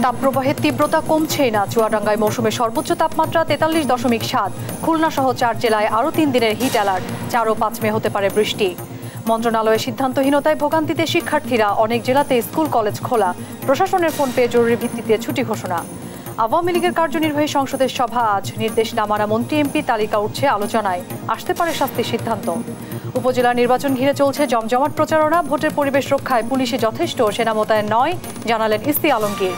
তাপপ্রবাহের তীব্রতা কমছেই না। চুয়াডাঙ্গায় মৌসুমের সর্বোচ্চ তাপমাত্রা 43.7। খুলনা সহ 4 জেলায় আরও 3 দিনের হিট অ্যালার্ট। 4 ও 5 মে হতে পারে বৃষ্টি। মন্ত্রণালয়ের সিদ্ধান্তহীনতায় ভোগান্তিতে শিক্ষার্থীরা, অনেক জেলাতে স্কুল কলেজ খোলা। প্রশাসনের ফোন পেয়ে জরুরি ভিত্তিতে ছুটি ঘোষণা। আওয়ামী লীগের কার্যনির্বাহী সংসদের সভা আজ। নির্দেশ না মানা মন্ত্রী এমপি তালিকা উঠছে আলোচনায়। আসতে পারে শাস্তির সিদ্ধান্ত। উপজেলা নির্বাচন ঘিরে চলছে জমজমাট প্রচারণা। ভোটের পরিবেশ রক্ষায় পুলিশে যথেষ্ট, সেনা মোতায়েন নয়, জানালেন ইস্তি আলমগীর।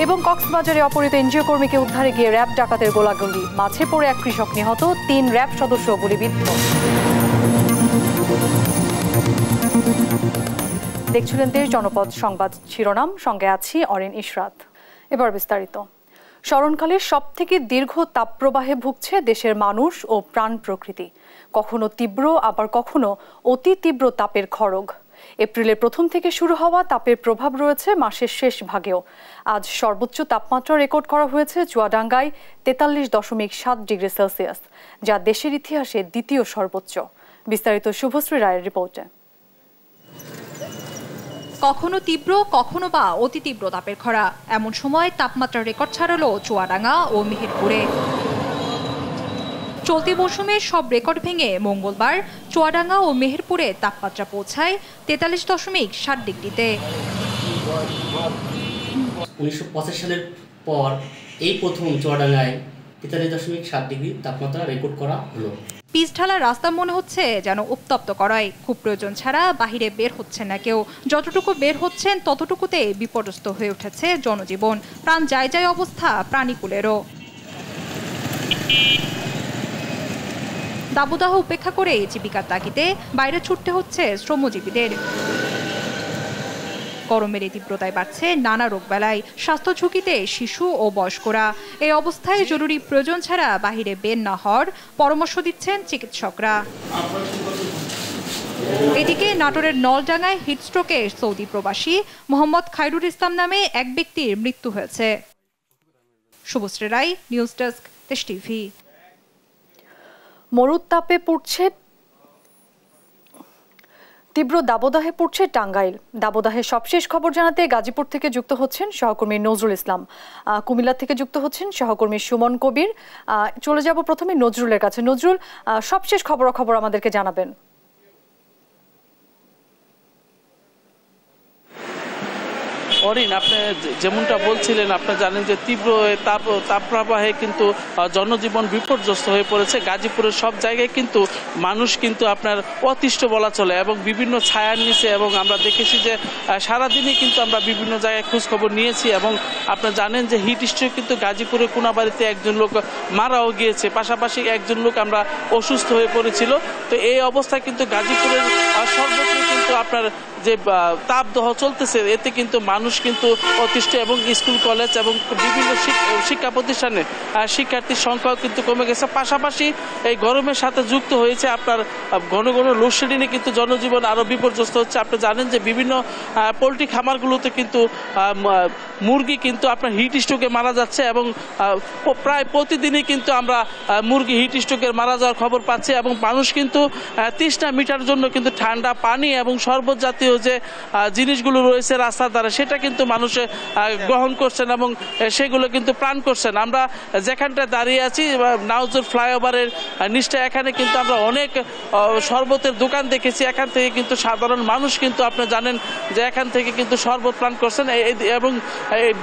এবং কক্সবাজারে অপহৃত এনজিও কর্মীকে উদ্ধারে গিয়ে র্যাব ডাকাতের গোলাগুলি। মাঝে পড়ে এক কৃষক নিহত, 3 র্যাব সদস্য গুলিবিদ্ধ। দেখছিলেন দেশ জনপদ সংবাদ শিরোনাম, সঙ্গে আছি অরিন ইশরাত। এবার বিস্তারিত। স্মরণকালের সবথেকে দীর্ঘ তাপপ্রবাহে ভুগছে দেশের মানুষ ও প্রাণ প্রকৃতি। কখনো তীব্র, আবার কখনো অতি তীব্র তাপের খড়গ। এপ্রিলের প্রথম থেকে শুরু হওয়া তাপের প্রভাব রয়েছে মাসের শেষ ভাগেও। আজ সর্বোচ্চ তাপমাত্রা রেকর্ড করা হয়েছে চুয়াডাঙ্গায় 43.7 ডিগ্রি সেলসিয়াস, যা দেশের ইতিহাসে দ্বিতীয় সর্বোচ্চ। বিস্তারিত শুভশ্রী রায়ের রিপোর্টে। কখনো তীব্র, কখনো বা অতি তীব্র তাপের খরা। এমন সময় তাপমাত্রা রেকর্ড ছাড়ালো চুয়াডাঙ্গা ও মেহেরপুরে। চলতি মৌসুমে সব রেকর্ড ভেঙে মঙ্গলবার চুয়াডাঙ্গা ও মেহেরপুরে তাপমাত্রা পৌঁছায় 43.7 ডিগ্রিতে। 1985 সালের পর এই প্রথম চুয়াডাঙ্গায় 43.7 ডিগ্রি তাপমাত্রা রেকর্ড করা হলো। পিচ ঢালা রাস্তা মনে হচ্ছে যেন উত্তপ্ত করায়। খুব প্রয়োজন ছাড়া বাহিরে বের হচ্ছে না কেউ। যতটুকু বের হচ্ছেন ততটুকুতে বিপর্যস্ত হয়ে উঠেছে জনজীবন। প্রাণ যায় যায় অবস্থা প্রাণীকুলেরও। দাবদাহ উপেক্ষা করে জীবিকার তাগিদে বাইরে ছুটতে হচ্ছে শ্রমজীবীদের। গরমের এই তীব্রতায় বাড়ছে নানা রোগবালাই। স্বাস্থ্য ঝুঁকিতে শিশু ও বয়স্করা। এই অবস্থায় জরুরি প্রয়োজন ছাড়া বাহিরে বের না হওয়ার পরামর্শ দিচ্ছেন চিকিৎসকরা। এদিকে নাটোরের নলডাঙ্গায় হিটস্ট্রোকে সৌদি প্রবাসী মোহাম্মদ খায়রুল ইসলাম নামে এক ব্যক্তির মৃত্যু হয়েছে। শুভশ্রী রায়, নিউজ ডেস্ক, দেশ টিভি। মরুত্তাপে পড়ছে তীব্র দাবদাহে পড়ছে টাঙ্গাইল। দাবদাহের সবশেষ খবর জানাতে গাজীপুর থেকে যুক্ত হচ্ছেন সহকর্মী নজরুল ইসলাম, কুমিল্লা থেকে যুক্ত হচ্ছেন সহকর্মী সুমন কবির। চলে যাব প্রথমে নজরুলের কাছে। নজরুল, সবশেষ খবরাখবর আমাদেরকে জানাবেন। অরিন, আপনি যেমনটা বলছিলেন, আপনি জানেন যে তীব্র তাপপ্রবাহে কিন্তু জনজীবন বিপর্যস্ত হয়ে পড়েছে। গাজীপুরের সব জায়গায় কিন্তু মানুষ কিন্তু আপনার অতিষ্ঠ বলা চলে এবং বিভিন্ন ছায়ার নিচে, এবং আমরা দেখেছি যে সারাদিনই কিন্তু আমরা বিভিন্ন জায়গায় খোঁজখবর নিয়েছি। এবং আপনি জানেন যে হিট স্ট্রোক কিন্তু গাজীপুরের কোনাবাড়িতে একজন লোক মারাও গিয়েছে, পাশাপাশি একজন লোক আমরা অসুস্থ হয়ে পড়েছিল। তো এই অবস্থায় কিন্তু গাজীপুরের সর্বত্র কিন্তু আপনার যে তাপদাহ চলতেছে, এতে কিন্তু মানুষ কিন্তু অতিষ্ঠ এবং স্কুল কলেজ এবং বিভিন্ন শিক্ষা প্রতিষ্ঠানে শিক্ষার্থীর সংখ্যাও কিন্তু কমে গেছে। পাশাপাশি এই গরমের সাথে যুক্ত হয়েছে আপনার ঘন ঘন লোডশেডিংয়ে কিন্তু জনজীবন আরও বিপর্যস্ত হচ্ছে। আপনি জানেন যে বিভিন্ন পোলট্রি খামারগুলোতে কিন্তু মুরগি কিন্তু আপনার হিট স্ট্রোকে মারা যাচ্ছে এবং প্রায় প্রতিদিনই কিন্তু আমরা মুরগি হিট স্ট্রোকের মারা যাওয়ার খবর পাচ্ছি। এবং মানুষ কিন্তু তৃষ্ণা মিটার জন্য কিন্তু ঠান্ডা পানি এবং শরবত জাতীয় যে জিনিসগুলো রয়েছে রাস্তার ধারে, সেটা কিন্তু মানুষে গ্রহণ করছেন এবং সেগুলো কিন্তু প্রাণ করছেন। আমরা যেখানটায় দাঁড়িয়ে আছি নাওজুর ফ্লাইওভারের নিচটা, এখানে কিন্তু আমরা অনেক শরবতের দোকান দেখেছি। এখান থেকে কিন্তু সাধারণ মানুষ কিন্তু আপনি জানেন যে এখান থেকে কিন্তু শরবত পান করছেন। এবং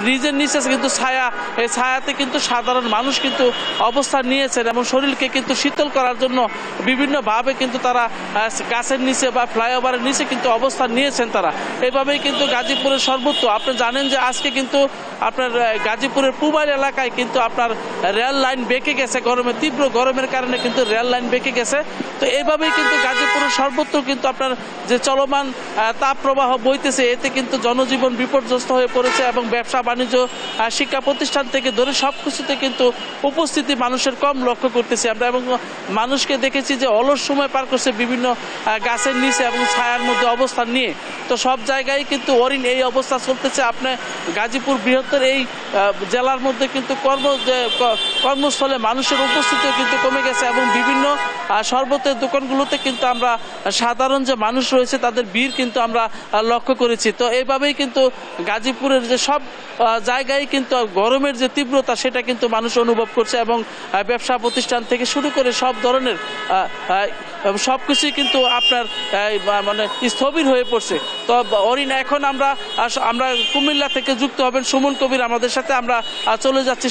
ব্রিজের নিচে কিন্তু ছায়া, এই ছায়াতে কিন্তু সাধারণ মানুষ কিন্তু অবস্থান নিয়েছেন এবং শরীরকে কিন্তু শীতল করার জন্য বিভিন্নভাবে কিন্তু তারা গাছের নিচে বা ফ্লাইওভারের নিচে কিন্তু অবস্থান নিয়েছেন তারা। এভাবেই কিন্তু গাজীপুরের সর্বত্র আপনি জানেন যে আজকে কিন্তু আপনার গাজীপুরের পূবাইল এলাকায় কিন্তু আপনার রেল লাইন বেঁকে গেছে। তীব্র গরমের কারণে কিন্তু রেল লাইন বেঁকে গেছে। তো এইভাবেই কিন্তু গাজীপুরের সর্বত্র কিন্তু আপনার যে চলমান তাপ প্রবাহ বইতেছে, এতে কিন্তু জনজীবন বিপর্যস্ত হয়ে পড়েছে এবং ব্যবসা বাণিজ্য, শিক্ষা প্রতিষ্ঠান থেকে ধরে সব কিছুতে কিন্তু উপস্থিতি মানুষের কম লক্ষ্য করতেছি আমরা। এবং মানুষকে দেখেছি যে অলস সময় পার করছে বিভিন্ন গাছের নিচে এবং ছায়ার মধ্যে অবস্থান নিয়ে। তো সব জায়গায় কিন্তু অরিন এই অবস্থা চলতেছে। আপনার গাজীপুর বৃহত্তর এই জেলার মধ্যে কিন্তু কর্মস্থলে মানুষের উপস্থিতিও কিন্তু কমে গেছে এবং বিভিন্ন শরবতের দোকানগুলোতে কিন্তু আমরা সাধারণ যে মানুষ রয়েছে তাদের ভিড় কিন্তু আমরা লক্ষ্য করেছি। তো এইভাবেই কিন্তু গাজীপুরের যে সব জায়গায় কিন্তু গরমের যে তীব্রতা সেটা কিন্তু মানুষ অনুভব করছে এবং ব্যবসা প্রতিষ্ঠান থেকে শুরু করে সব ধরনের সব কিছুই কিন্তু আপনার মানে স্থবির হয়ে পড়ছে। তো অরিন এখন আমরা কুমিল্লা থেকে যুক্ত হবেন সুমন কবির আমাদের সাথে। আমরা চলে যাচ্ছি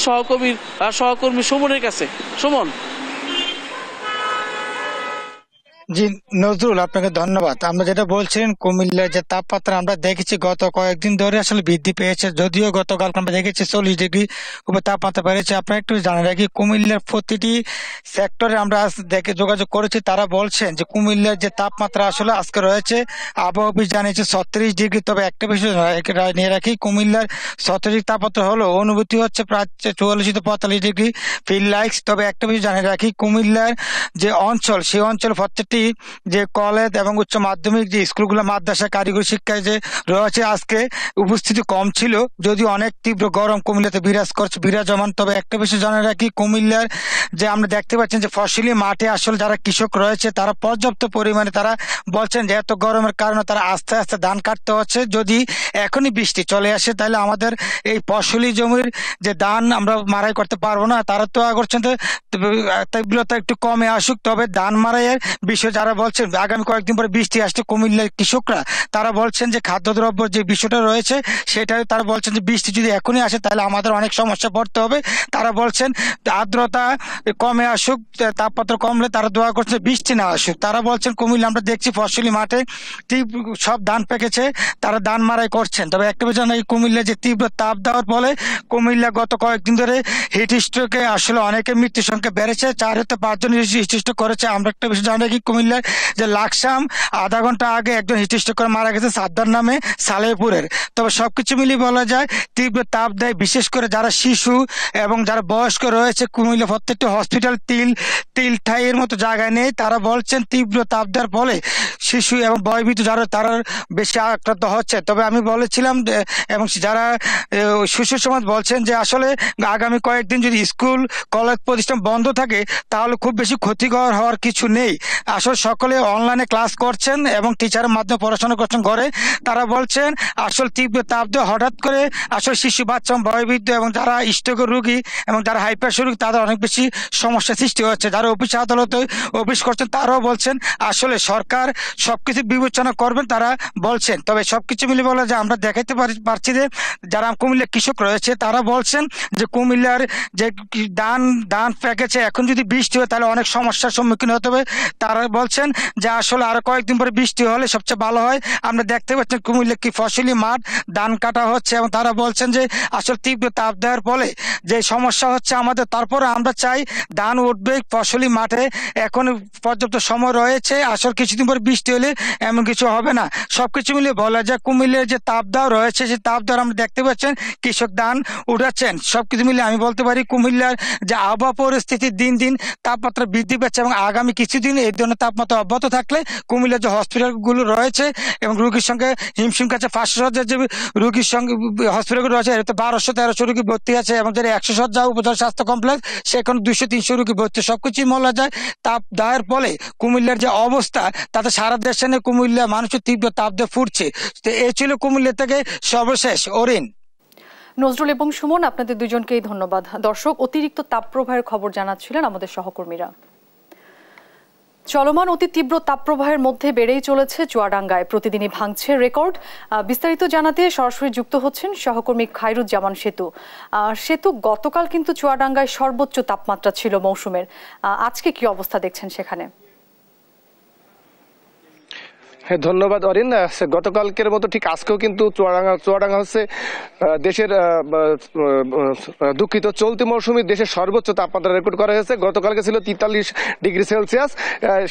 সহকর্মী সুমনের কাছে। সুমন। জি নজরুল, আপনাকে ধন্যবাদ। আমরা যেটা বলছিলেন কুমিল্লার যে তাপমাত্রা আমরা দেখেছি গত কয়েকদিন ধরে আসলে বৃদ্ধি পেয়েছে, যদিও গতকাল আমরা দেখেছি 40 ডিগ্রি উপর তাপমাত্রা বেড়েছে। আপনারা একটু জানেন রাখি কুমিল্লার প্রতিটি সেক্টরে আমরা দেখে যোগাযোগ করেছি, তারা বলছেন যে কুমিল্লার যে তাপমাত্রা আসলে আজকে রয়েছে, আবহাওয়া অফিস জানিয়েছে 36 ডিগ্রি। তবে একটা বিষয় নিয়ে রাখি, কুমিল্লার 36 তাপমাত্রা হলো অনুভূতি হচ্ছে প্রায় 44 থেকে 45 ডিগ্রি ফিল লাইক্স। তবে একটা বিষয় জানিয়ে রাখি, কুমিল্লার যে অঞ্চল সেই অঞ্চল প্রত্যেকটি যে কলেজ এবং উচ্চ মাধ্যমিক যে স্কুলগুলো মাদ্রাসা কারিগরি শিক্ষায় যে রয়েছে আজকে উপস্থিতি কম ছিল, যদিও অনেক তীব্র গরম কুমিল্লাতে বিরাজমান। তবে একটা বিষয় জানা রাখি, কুমিল্লার যে আমরা দেখতে পাচ্ছেন যে ফসলি মাঠে আসলে যারা কৃষক রয়েছে তারা পর্যাপ্ত পরিমাণে তারা বলছেন যে এত গরমের কারণে তারা আস্তে আস্তে ধান কাটতে হচ্ছে। যদি এখনই বৃষ্টি চলে আসে তাহলে আমাদের এই ফসলি জমির যে ধান আমরা মারাই করতে পারবো না। তারা তো করছেন তীব্রতা একটু কমে আসুক। তবে ধান মারাইয়ের বিষয় যারা বলছেন আগামী কয়েকদিন পরে বৃষ্টি আসছে, কুমিল্লার কৃষকরা তারা বলছেন যে খাদ্যদ্রব্য যে বিষয়টা রয়েছে সেটা তারা বলছেন যে বৃষ্টি যদি এখনই আসে তাহলে আমাদের অনেক সমস্যা পড়তে হবে। তারা বলছেন আর্দ্রতা কমে আসুক, তাপমাত্রা কমলে তারা দোয়া করছে বৃষ্টি না আসুক। তারা বলছেন কুমিল্লা আমরা দেখছি ফসলি মাঠে সব ধান পেকেছে, তারা ধান মারাই করছেন। তবে একটা বিষয় নাকি কুমিল্লা যে তীব্র তাপ দেওয়ার ফলে কুমিল্লা গত কয়েকদিন ধরে হিট স্ট্রোকে আসলে অনেকের মৃত্যুর সংখ্যা বেড়েছে, 4 থেকে 5 জন হিট স্ট্রোক করেছে। আমরা একটা বিষয় জানি কি কুমিল্লার যে লাকসাম আধা ঘন্টা আগে একজন হিট স্ট্রোক করে মারা গেছে সাদ্দার নামে সালেপুরের। তবে সবকিছু মিলিয়ে বলা যায় তীব্র তাপ দেয়, বিশেষ করে যারা শিশু এবং যারা বয়স্ক রয়েছে। কুমিল্লা প্রত্যেকটি হসপিটাল তিল ঠাইয়ের মতো জায়গায় নেই। তারা বলছেন তীব্র তাপ দেওয়ার ফলে শিশু এবং বয়বৃদ্ধ যারা তারা বেশি আক্রান্ত হচ্ছে। তবে আমি বলেছিলাম এবং যারা শিশু সমাজ বলছেন যে আসলে আগামী কয়েকদিন যদি স্কুল কলেজ প্রতিষ্ঠান বন্ধ থাকে তাহলে খুব বেশি ক্ষতিকর হওয়ার কিছু নেই। আসলে সকলে অনলাইনে ক্লাস করছেন এবং টিচারের মাধ্যমে পড়াশোনা করছেন ঘরে। তারা বলছেন আসলে তীব্র তাপ দিয়ে হঠাৎ করে আসলে শিশু বাচ্চা বয়বৃদ্ধ এবং যারা স্ট্রোকের রোগী এবং যারা হাইপ্রেশার রোগী তাদের অনেক বেশি সমস্যা সৃষ্টি হচ্ছে। যারা অফিস আদালতে অফিস করছেন তারাও বলছেন আসলে সরকার সবকিছু বিবেচনা করবেন তারা বলছেন। তবে সবকিছু মিলে বলা যায় আমরা দেখাইতে পারছি যে যারা কুমিল্লার কৃষক রয়েছে তারা বলছেন যে কুমিল্লার যে ধান প্যাকেছে এখন যদি বৃষ্টি হয় তাহলে অনেক সমস্যার সম্মুখীন হতে হবে। তারা বলছেন যে আসলে আরো কয়েকদিন পরে বৃষ্টি হলে সবচেয়ে ভালো হয়। আমরা দেখতে পাচ্ছি কুমিল্লা কি ফসলি মাঠ ধান কাটা হচ্ছে এবং তারা বলছেন যে আসলে তীব্র তাপ দেওয়ার ফলে যে সমস্যা হচ্ছে আমাদের, তারপরে আমরা চাই ধান উঠবে ফসলি মাঠে, এখন পর্যাপ্ত সময় রয়েছে। আসলে কিছুদিন পরে বৃষ্টি হলে এমন কিছু হবে না। সবকিছু মিলিয়ে বলা যায় কুমিল্লার যে তাপ দেওয়া রয়েছে সেই তাপ দেওয়ার আমরা দেখতে পাচ্ছেন কৃষক ধান উঠাচ্ছেন। সবকিছু মিলিয়ে আমি বলতে পারি কুমিল্লার যে আবহাওয়া পরিস্থিতি দিন দিন তাপমাত্রা বৃদ্ধি পাচ্ছে এবং আগামী কিছুদিন এই ধরনের তাপমাত্রা অব্যাহত থাকলে কুমিল্লার যে হসপিটালগুলো রয়েছে এবং রোগীর সঙ্গে হিমশিম কাছে 500 শয্যার যে রোগীর সঙ্গে হসপিটালগুলো রয়েছে এতে 1200-1300 রোগী ভর্তি আছে এবং যারা 100 শয্যা উপজেলা স্বাস্থ্য কমপ্লেক্স সেখানে 200-300 রোগী ভর্তি। সবকিছুই বলা যায় তাপ দেওয়ার ফলে কুমিল্লার যে অবস্থা তাতে সারা দেশে নিয়ে কুমিল্লা মানুষের তীব্র তাপ দিয়ে ফুটছে। তো এই ছিল কুমিল্লা থেকে সর্বশেষ। অরিন, নজরুল এবং সুমন, আপনাদের দুজনকেই ধন্যবাদ। দর্শক, অতিরিক্ত তাপপ্রবাহের খবর জানাচ্ছিলেন আমাদের সহকর্মীরা। চলমান অতি তীব্র তাপপ্রবাহের মধ্যে বেড়েই চলেছে চুয়াডাঙ্গায়, প্রতিদিনই ভাঙছে রেকর্ড। বিস্তারিত জানাতে সরাসরি যুক্ত হচ্ছেন সহকর্মী খায়রুজ্জামান সেতু। গতকাল কিন্তু চুয়াডাঙ্গায় সর্বোচ্চ তাপমাত্রা ছিল মৌসুমের, আজকে কি অবস্থা দেখছেন সেখানে? হ্যাঁ, ধন্যবাদ অরিন। গতকালকের মতো ঠিক আজকেও কিন্তু চুয়াডাঙ্গা হচ্ছে দেশের দুঃখিত চলতি মৌসুমে দেশের সর্বোচ্চ তাপমাত্রা রেকর্ড করা হয়েছে। গতকালকে ছিল 43 ডিগ্রি সেলসিয়াস,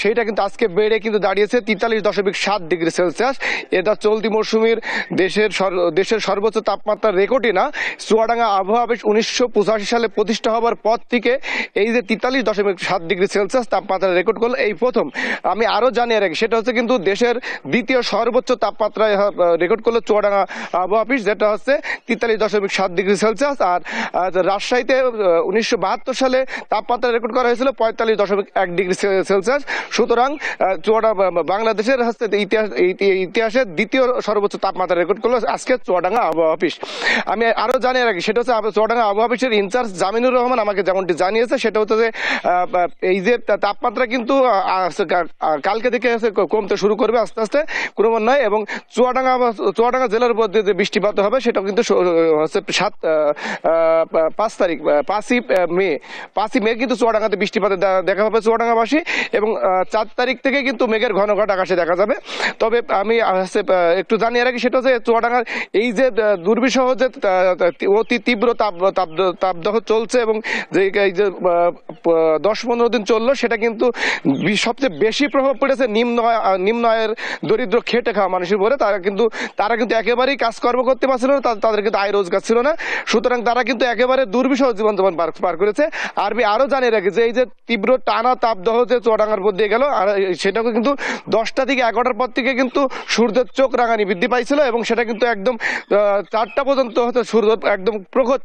সেইটা কিন্তু আজকে বেড়ে কিন্তু দাঁড়িয়েছে 43.7 ডিগ্রি সেলসিয়াস। এটা চলতি মৌসুমের দেশের সর্বোচ্চ তাপমাত্রার রেকর্ডই না। চুয়াডাঙ্গা আবহাওয়া অফিস 1985 সালে প্রতিষ্ঠা হওয়ার পর থেকে এই যে 43.7 ডিগ্রি সেলসিয়াস তাপমাত্রা রেকর্ড করলো এই প্রথম। আমি আরও জানিয়ে রাখি সেটা হচ্ছে কিন্তু দেশের দ্বিতীয় সর্বোচ্চ তাপমাত্রা রেকর্ড করলো চুয়াডাঙ্গা আবহাওয়া অফিস, যেটা হচ্ছে 43.7 ডিগ্রি সেলসিয়াস। আর রাজশাহীতে 1972 সালে তাপমাত্রা রেকর্ড করা হয়েছিল 45.1 ডিগ্রি সেলসিয়াস। সুতরাং বাংলাদেশের হচ্ছে ইতিহাসে দ্বিতীয় সর্বোচ্চ তাপমাত্রা রেকর্ড করলো আজকে চুয়াডাঙ্গা আবহাওয়া অফিস। আমি আরো জানিয়ে রাখি, সেটা হচ্ছে চুয়াডাঙ্গা আবহাওয়া অফিসের ইনচার্জ জামিনুর রহমান আমাকে যেমনটি জানিয়েছে, সেটা হচ্ছে যে এই যে তাপমাত্রা কিন্তু কালকে থেকে কমতে শুরু করবে আস্তে আস্তে ক্রমান্বয়ে, এবং চুয়াডাঙ্গা জেলার উপর যে বৃষ্টিপাত হবে সেটাও কিন্তু হচ্ছে 5ই মে কিন্তু চুয়াডাঙ্গাতে বৃষ্টিপাত দেখা হবে চুয়াডাঙ্গাবাসী, এবং 4 তারিখ থেকে কিন্তু মেঘের ঘন ঘট আকাশে দেখা যাবে। তবে আমি একটু জানিয়ে রাখি, সেটা হচ্ছে চুয়াডাঙ্গার এই যে দুর্বিষহ যে অতি তীব্র তাপদাহ চলছে এবং যে এই যে 10-15 দিন চললো, সেটা কিন্তু সবচেয়ে বেশি প্রভাব পড়েছে নিম্ন আয়ের দরিদ্র খেটে খাওয়া মানুষের উপরে। তারা কিন্তু একেবারেই কাজকর্ম করতে পারছিল না, তাদের কিন্তু আয় রোজগার ছিল না। সুতরাং তারা কিন্তু একেবারে দুর্বিষহ জীবনযাপন পার করেছে। আর আমি আরো জানিয়ে রাখি যে এই যে তীব্র টানা তাপদাহ যে চুয়াডাঙ্গার উপর দিয়ে গেল, আর সেটাকে কিন্তু 10টা থেকে 11টার পর থেকে কিন্তু সূর্যের চোখ রাঙানি বৃদ্ধি পাইছিল, এবং সেটা কিন্তু একদম 4টা পর্যন্ত হতে সূর্য একদম প্রখর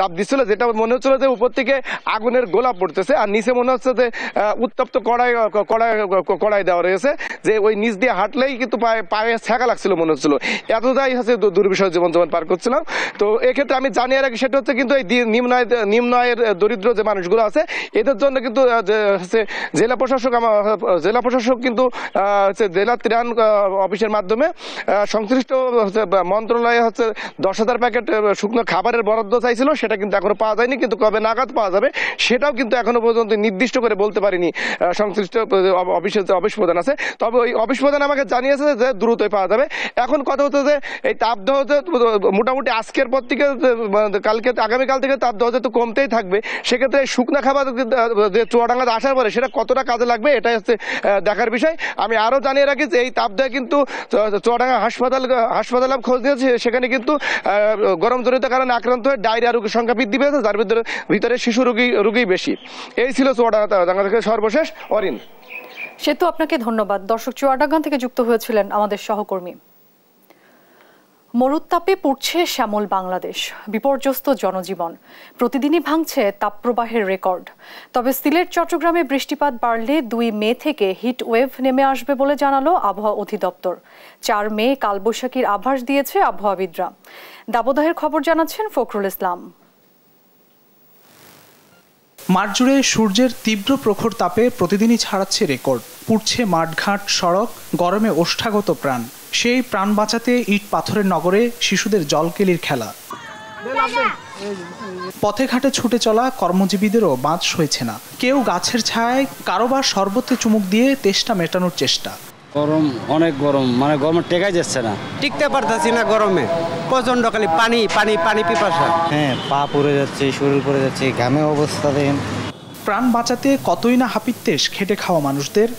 তাপ দিচ্ছিল, যেটা মনে হচ্ছিল যে উপর থেকে আগুনের গোলা পড়তেছে, আর নিচে মনে হচ্ছে যে উত্তপ্ত কড়াই দেওয়া রয়েছে, যে ওই নিচ দিয়ে হাঁটলেই কিন্তু পায়ে ছ্যাঁকা লাগছিল মনে হচ্ছিল। এতটাই হচ্ছে দুর্বিষহ জীবনযাপন পার করছিলাম। তো এক্ষেত্রে আমি জানিয়ে রাখি, সেটা হচ্ছে কিন্তু এই নিম্ন আয়ের দরিদ্র যে মানুষগুলো আছে, এদের জন্য কিন্তু জেলা প্রশাসক কিন্তু জেলা ত্রাণ অফিসের মাধ্যমে সংশ্লিষ্ট মন্ত্রণালয়ে 10,000 প্যাকেট শুকনো খাবারের বরাদ্দ চাইছিল, সেটা কিন্তু এখনো পাওয়া যায়নি। কিন্তু কবে নাগাদ পাওয়া যাবে সেটাও কিন্তু এখনো পর্যন্ত নির্দিষ্ট করে বলতে পারিনি সংশ্লিষ্ট অফিস প্রধান আছে। তবে ওই অফিস প্রধান আমাকে জানিয়েছে যে দ্রুতই পাওয়া যাবে। এখন কথা হচ্ছে যে এই তাপদাহ মোটামুটি আজকের পর থেকে আগামীকাল থেকে তাপদাহ তো কমতেই থাকবে। সেক্ষেত্রে শুকনো খাবার যে চুয়াডাঙ্গাতে আসার পরে সেটা কতটা কাজে লাগবে, এটাই হচ্ছে দেখার বিষয়। আমি আরো জানিয়ে রাখি যে এই তাপদাহ কিন্তু চুয়াডাঙ্গা হাসপাতালে খোঁজ দিয়েছে, সেখানে কিন্তু গরমজনিত কারণে আক্রান্ত হয়ে ডায়রিয়া রোগীর সংখ্যা বৃদ্ধি পেয়েছে, যার ভিতরে শিশু রোগী বেশি। এই ছিল চুয়াডাঙ্গা থেকে সর্বশেষ। অরিন সেতু, আপনাকে ধন্যবাদ। দর্শক, চুয়াডাঙ্গা থেকে যুক্ত হয়েছিলেন আমাদের সহকর্মী। মরুত্তাপে পুড়ছে শ্যামল বাংলাদেশ, বিপর্যস্ত জনজীবন, প্রতিদিনই ভাঙছে তাপপ্রবাহের রেকর্ড। তবে সিলেট চট্টগ্রামে বৃষ্টিপাত বাড়লে 2 মে থেকে হিট ওয়েভ নেমে আসবে বলে জানালো আবহাওয়া অধিদপ্তর। 4 মে কালবৈশাখীর আভাস দিয়েছে আবহাওয়াবিদরা। দাবদাহের খবর জানাচ্ছেন ফখরুল ইসলাম। মাঠ জুড়ে সূর্যের তীব্র প্রখর তাপে প্রতিদিনই ছাড়াচ্ছে রেকর্ড। পুড়ছে মাঠঘাট, সড়ক, গরমে ওষ্ঠাগত প্রাণ। সেই প্রাণ বাঁচাতে ইট পাথরের নগরে শিশুদের জলকেলির খেলা। পথে ঘাটে ছুটে চলা কর্মজীবীদেরও বাঁধ সইছে না। কেউ গাছের ছায়ায়, কারোবার শরবতে চুমুক দিয়ে তেষ্টা মেটানোর চেষ্টা। গরম, অনেক গরম, মানে গরমে টেকাই যাচ্ছে না, টিকতে পারতেছি না গরমে। প্রচন্ড খালি পানি পিপাসা। হ্যাঁ, পা পড়ে যাচ্ছে, শরীর পড়ে যাচ্ছে, ঘামে অবস্থা দেখেন। প্রাণ বাঁচাতে কতই না হাপিত্যেশ খেটে খাওয়া মানুষদের।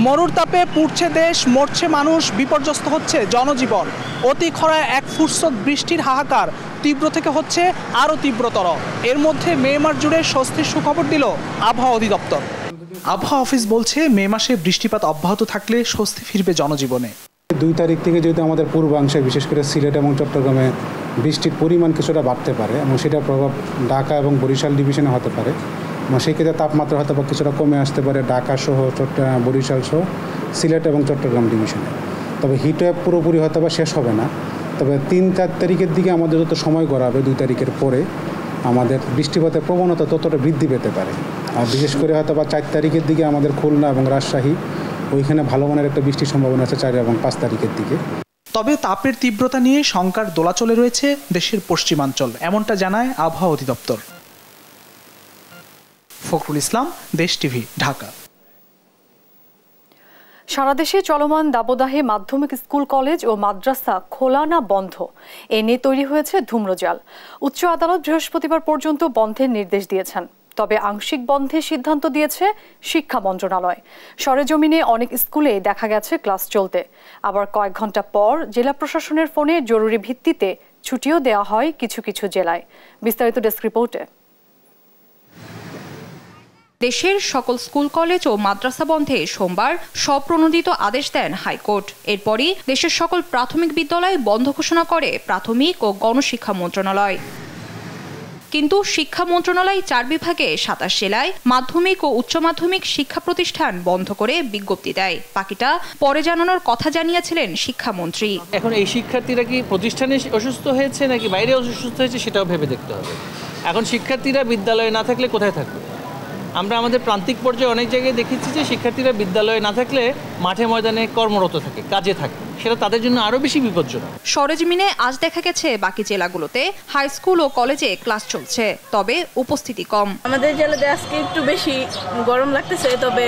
মরুর তাপে পুড়ছে দেশ, মরছে মানুষ, বিপর্যস্ত হচ্ছে জনজীবন। অতি খরায় 1 ফুটসত বৃষ্টির হাহাকার তীব্র থেকে হচ্ছে আরও তীব্রতর। এর মধ্যে মে মাস জুড়ে স্বস্তির সুখবর দিল আবহাওয়া অধিদপ্তর। আবহাওয়া অফিস বলছে, মে মাসে বৃষ্টিপাত অব্যাহত থাকলে স্বস্তি ফিরবে জনজীবনে। 2 তারিখ থেকে যেহেতু আমাদের পূর্বাংশে বিশেষ করে সিলেট এবং চট্টগ্রামে বৃষ্টির পরিমাণ কিছুটা বাড়তে পারে, এবং সেটার প্রভাব ঢাকা এবং বরিশাল ডিভিশনে হতে পারে। সেই ক্ষেত্রে তাপমাত্রা হয়তো বা কিছুটা কমে আসতে পারে ঢাকা সহ বরিশাল সহ সিলেট এবং চট্টগ্রাম ডিভিশনে। তবে হিটওয়েভ পুরোপুরি হয়তো বা শেষ হবে না। তবে 3-4 তারিখের দিকে আমাদের যত সময় গড়াবে, 2 তারিখের পরে আমাদের বৃষ্টিপাতের প্রবণতা ততটা বৃদ্ধি পেতে পারে। আর বিশেষ করে হয়তো বা 4 তারিখের দিকে আমাদের খুলনা এবং রাজশাহী, ওইখানে ভালো মানের একটা বৃষ্টির সম্ভাবনা আছে 4 এবং 5 তারিখের দিকে। তবে তাপের তীব্রতা নিয়ে শঙ্কার দোলাচলে রয়েছে দেশের পশ্চিমাঞ্চল, এমনটা জানায় আবহাওয়া অধিদপ্তর। ফখরুল ইসলাম, দেশ টিভি, ঢাকা। সারা দেশে চলমান দাবদাহে মাধ্যমিক স্কুল, কলেজ ও মাদ্রাসা খোলা না বন্ধ, এ নিয়ে তৈরি হয়েছে ধূম্রজাল। উচ্চ আদালত বৃহস্পতিবার পর্যন্ত বন্ধের নির্দেশ দিয়েছেন। তবে আংশিক বন্ধের সিদ্ধান্ত দিয়েছে শিক্ষা মন্ত্রণালয়। সরেজমিনে অনেক স্কুলে দেখা গেছে ক্লাস চলতে। আবার কয়েক ঘন্টা পর জেলা প্রশাসনের ফোনে জরুরি ভিত্তিতে ছুটিও দেওয়া হয় কিছু কিছু জেলায়। বিস্তারিত ডেস্ক রিপোর্টে। দেশের সকল স্কুল কলেজ ও মাদ্রাসা বন্ধে সোমবার স্বপ্রণোদিত আদেশ দেন হাইকোর্ট। এরপরই দেশের সকল প্রাথমিক বিদ্যালয় বন্ধ ঘোষণা করে প্রাথমিক ও গণশিক্ষা মন্ত্রণালয়। কিন্তু শিক্ষা মন্ত্রণালয় 4 বিভাগে 27 জেলায় মাধ্যমিক ও উচ্চ মাধ্যমিক শিক্ষা প্রতিষ্ঠান বন্ধ করে বিজ্ঞপ্তি দেয়। বাকিটা পরে জানানোর কথা জানিয়েছিলেন শিক্ষামন্ত্রী। এখন এই শিক্ষার্থীরা কি প্রতিষ্ঠানে অসুস্থ হয়েছে নাকি বাইরে অসুস্থ হয়েছে সেটাও ভেবে দেখতে হবে। এখন শিক্ষার্থীরা বিদ্যালয়ে না থাকলে কোথায় থাকবে? আমরা আমাদের প্রান্তিক পর্যায়ে অনেক জায়গায় দেখেছি যে শিক্ষার্থীরা বিদ্যালয়ে না থাকলে মাঠে ময়দানে কর্মরত থাকে, কাজে থাকে, সেটা তাদের জন্য আরো বেশি বিপজ্জনক। সরেজমিনে আজ দেখা গেছে বাকি জেলাগুলোতে হাই স্কুল ও কলেজে ক্লাস চলছে, তবে উপস্থিতি কম। আমাদের জেলাতে আজকে একটু বেশি গরম লাগতেছে, তবে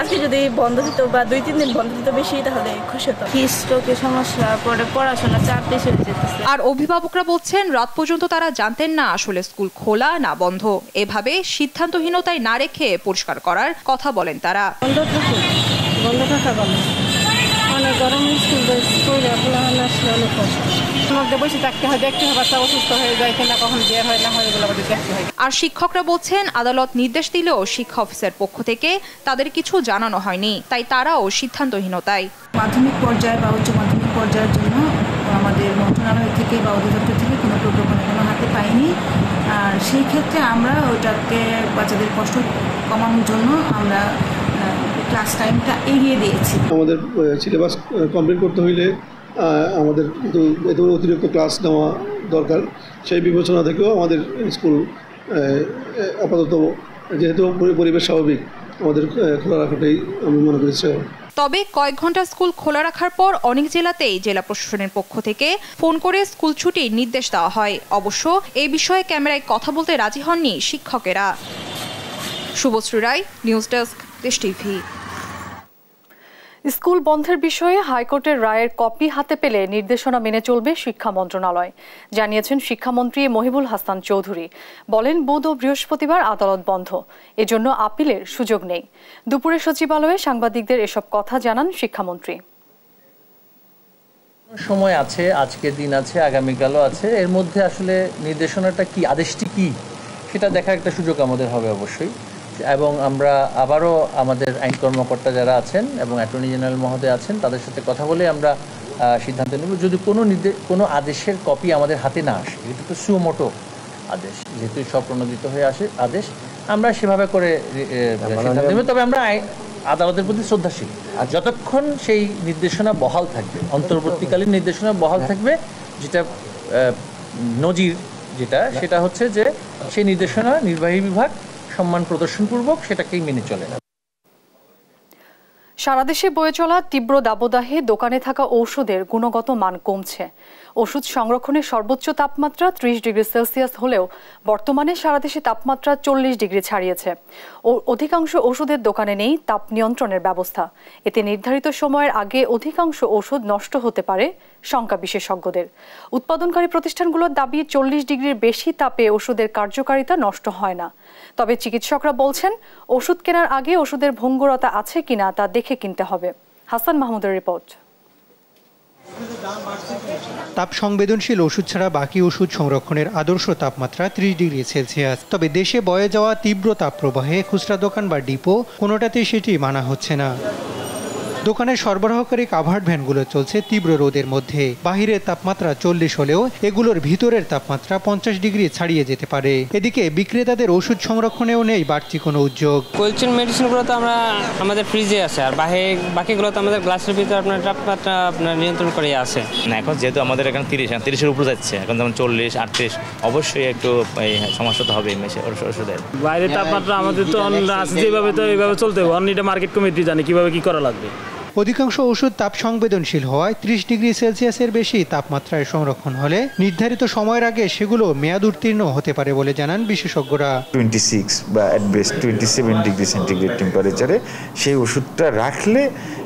আজকে যদি বন্ধ দিত বা 2-3 দিন বন্ধ দিত বেশি তাহলে খুশি হতো। হিস্ট্রোকের সমস্যা, পরে পড়াশোনা চাপ বেশি হয়ে যেতেছে। আর অভিভাবকরা বলছেন রাত পর্যন্ত তারা জানতেন না আসলে স্কুল খোলা না বন্ধ। এভাবে সিদ্ধান্তহীনতায় না রেখে পরিষ্কার করার কথা বলেন তারা। বন্ধ থাকা ভালো, অনেক গরম, স্কুল আসলে অনেক কষ্ট। মধ্যে বসে থাকতে হয়, দেখতে হয় বাচ্চা অসুস্থ হয়ে যায় কিনা, কখন বের হয় না হয় এগুলো দেখতে হয়। আর শিক্ষকরা বলছেন আদালত নির্দেশ দিলেও শিক্ষা অফিসের পক্ষ থেকে তাদের কিছু জানানো হয়নি, তাই তারাও সিদ্ধান্তহীনতায়। মাধ্যমিক পর্যায়ে বা উচ্চ মাধ্যমিক পর্যায়ের জন্য আমাদের মন্ত্রণালয় থেকে বা অধিদপ্তর থেকে কোনো প্রজ্ঞাপন এখনো হাতে পাইনি। আর সেই ক্ষেত্রে আমরা ওটাকে বাচ্চাদের কষ্ট কমানোর জন্য আমরা ক্লাস টাইমটা এগিয়ে দিয়েছি। আমাদের সিলেবাস কমপ্লিট করতে হইলে আমাদের এত অতিরিক্ত ক্লাস নেওয়া দরকার, সেই বিবেচনা থেকেও আমাদের স্কুল আপাতত যেহেতু পরিবেশ স্বাভাবিক আমাদের খোলা রাখাটাই আমি মনে করি। তবে কয়েক ঘন্টা স্কুল খোলা রাখার পর অনেক জেলাতেই জেলা প্রশাসনের পক্ষ থেকে ফোন করে স্কুল ছুটির নির্দেশ দেওয়া হয়। অবশ্য এই বিষয়ে ক্যামেরায় কথা বলতে রাজি হননি শিক্ষকেরা। শুভশ্রী রায়, নিউজ ডেস্ক, দেশ টিভি। স্কুল বন্ধের বিষয়ে হাইকোর্টের রায়ের কপি হাতে পেলে নির্দেশনা মেনে চলবে শিক্ষা মন্ত্রণালয়, জানিয়েছেন শিক্ষামন্ত্রী মহিবুল হাসান চৌধুরী। বলেন বুধ ও বৃহস্পতিবার আদালত বন্ধ, এজন্য আপিলের সুযোগ নেই। দুপুরে সচিবালয়ে সাংবাদিকদের এসব কথা জানান শিক্ষামন্ত্রী। সময় আছে, আজকের দিন আছে, আগামীকালও আছে, এর মধ্যে আসলে নির্দেশনাটা কি, আদেশটি কি সেটা দেখার একটা সুযোগ আমাদের হবে অবশ্যই। এবং আমরা আবারও আমাদের আইন কর্মকর্তা যারা আছেন এবং অ্যাটর্নি জেনারেল মহোদয় আছেন তাদের সাথে কথা বলে আমরা সিদ্ধান্ত নেব। যদি কোনো আদেশের কপি আমাদের হাতে না আসে, এটা তো সুমোটো আদেশ, যেহেতু স্বপ্রণোদিত হয়ে আসে আদেশ, আমরা সেভাবে করে সিদ্ধান্ত নেব। তবে আমরা আদালতের প্রতি শ্রদ্ধাশীল, আর যতক্ষণ সেই নির্দেশনা বহাল থাকবে, অন্তর্বর্তীকালীন নির্দেশনা বহাল থাকবে, যেটা নজির সেটা হচ্ছে যে সেই নির্দেশনা নির্বাহী বিভাগ সম্মান প্রদর্শনপূর্বক সেটাকেই মেনে চলে না। সারা দেশে বয়ে চলা তীব্র দাবদাহে দোকানে থাকা ঔষধের গুণগত মান কমছে। ওষুধ সংরক্ষণের সর্বোচ্চ তাপমাত্রা 30 ডিগ্রি সেলসিয়াস হলেও বর্তমানে সারা দেশে তাপমাত্রা 40 ডিগ্রি ছাড়িয়েছে। অধিকাংশ ওষুধের দোকানে নেই তাপ নিয়ন্ত্রণের ব্যবস্থা। এতে নির্ধারিত সময়ের আগে অধিকাংশ ওষুধ নষ্ট হতে পারে শঙ্কা বিশেষজ্ঞদের। উৎপাদনকারী প্রতিষ্ঠানগুলোর দাবি 40 ডিগ্রির বেশি তাপে ওষুধের কার্যকারিতা নষ্ট হয় না। তবে চিকিৎসকরা বলছেন ওষুধ কেনার আগে ওষুধের ভঙ্গুরতা আছে কিনা তা দেখে কিনতে হবে। হাসান মাহমুদের রিপোর্ট। তাপ সংবেদনশীল ওষুধ ছাড়া বাকি ওষুধ সংরক্ষণের আদর্শ তাপমাত্রা 30 ডিগ্রি সেলসিয়াস। তবে দেশে বয়ে যাওয়া তীব্র তাপপ্রবাহে খুচরা দোকান বা ডিপো কোনোটাতেই সেটি মানা হচ্ছে না। দোকানের সরবরাহকারী কাভার্ড ভ্যানগুলো চলছে তীব্র রোদের মধ্যে। বাহিরের তাপমাত্রা 40 হলেও এগুলোর ভিতরের তাপমাত্রা 50 ডিগ্রি ছাড়িয়ে যেতে পারে। এদিকে বিক্রেতাদের ওষুধ সংরক্ষণেও নেই বাড়তি কোনো উদ্যোগ। কোল্ড চেইন মেডিসিনগুলো তো আমাদের ফ্রিজে আছে, আর বাকিগুলো তো আমাদের গ্লাসের ভিতরে আপনার তাপমাত্রা নিয়ন্ত্রণ করে আছে না। এখন যেহেতু আমাদের এখানে 30-এর উপরে যাচ্ছে, এখন যেমন 40-38, অবশ্যই একটু সমস্যা তো হবে ওষুধের। বাইরের তাপমাত্রা আমাদের তো যেভাবে তো এইভাবে চলতে হবে, অন্য মার্কেট কমিটি জানে কিভাবে কি করা লাগবে। অধিকাংশ ওষুধ তাপ সংবেদনশীল হওয়ায় 30 ডিগ্রি সেলসিয়াসের বেশি তাপমাত্রায় সংরক্ষণ হলে নির্ধারিত সময়ের আগে সেগুলো মেয়াদ উত্তীর্ণ হতে পারে বলে জানান বিশেষজ্ঞরা। 26 বা অ্যাট বেস্ট 27 ডিগ্রি সেন্টিগ্রেড টেম্পারেচারে সেই ওষুধটা রাখলে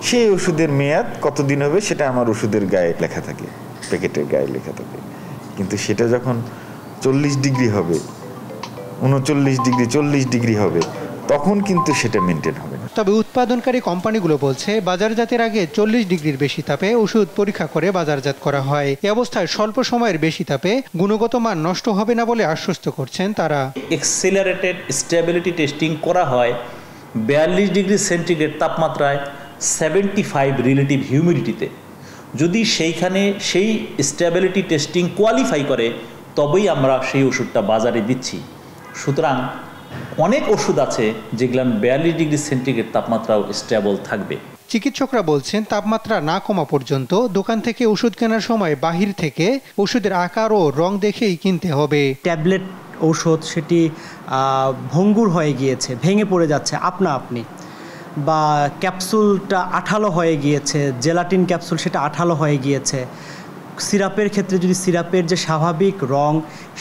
সেই ওষুধের মেয়াদ কতদিন হবে সেটা আমার ওষুধের গায়ে লেখা থাকে, প্যাকেটের গায়ে লেখা থাকে। কিন্তু সেটা যখন 40 ডিগ্রি হবে, 39 ডিগ্রি, 40 ডিগ্রি হবে, তখন কিন্তু সেটা মেনটেন হবে না। তবে উৎপাদনকারী কোম্পানিগুলো বলছে বাজারজাতের আগে 40 ডিগ্রির বেশি তাপে ওষুধ পরীক্ষা করে বাজারজাত করা হয়। এ অবস্থায় স্বল্প সময়ের বেশি তাপে গুণগত মান নষ্ট হবে না বলে আশ্বস্ত করছেন তারা। এক্সেলারেটেড স্টেবিলিটি টেস্টিং করা হয় 42 ডিগ্রি সেন্টিগ্রেড তাপমাত্রায় 75 রিলেটিভ হিউমিডিটিতে। যদি সেইখানে সেই স্টেবিলিটি টেস্টিং কোয়ালিফাই করে তবেই আমরা সেই ওষুধটা বাজারে দিচ্ছি। সুতরাং অনেক ওষুধ আছে যেগুলো 42 ডিগ্রি সেন্টিগ্রেড তাপমাত্রাও স্টেবল থাকবে। চিকিৎসকরা বলছেন তাপমাত্রা না কমা পর্যন্ত দোকান থেকে ওষুধ কেনার সময় বাহির থেকে ওষুধের আকার ও রং দেখেই কিনতে হবে। ট্যাবলেট ঔষধ সেটি ভঙ্গুর হয়ে গিয়েছে, ভেঙে পড়ে যাচ্ছে আপনা আপনি, বা ক্যাপসুলটা আঠালো হয়ে গিয়েছে, জেলাটিন ক্যাপসুল সেটা আঠালো হয়ে গিয়েছে। সিরাপের ক্ষেত্রে যদি সিরাপের যে স্বাভাবিক রং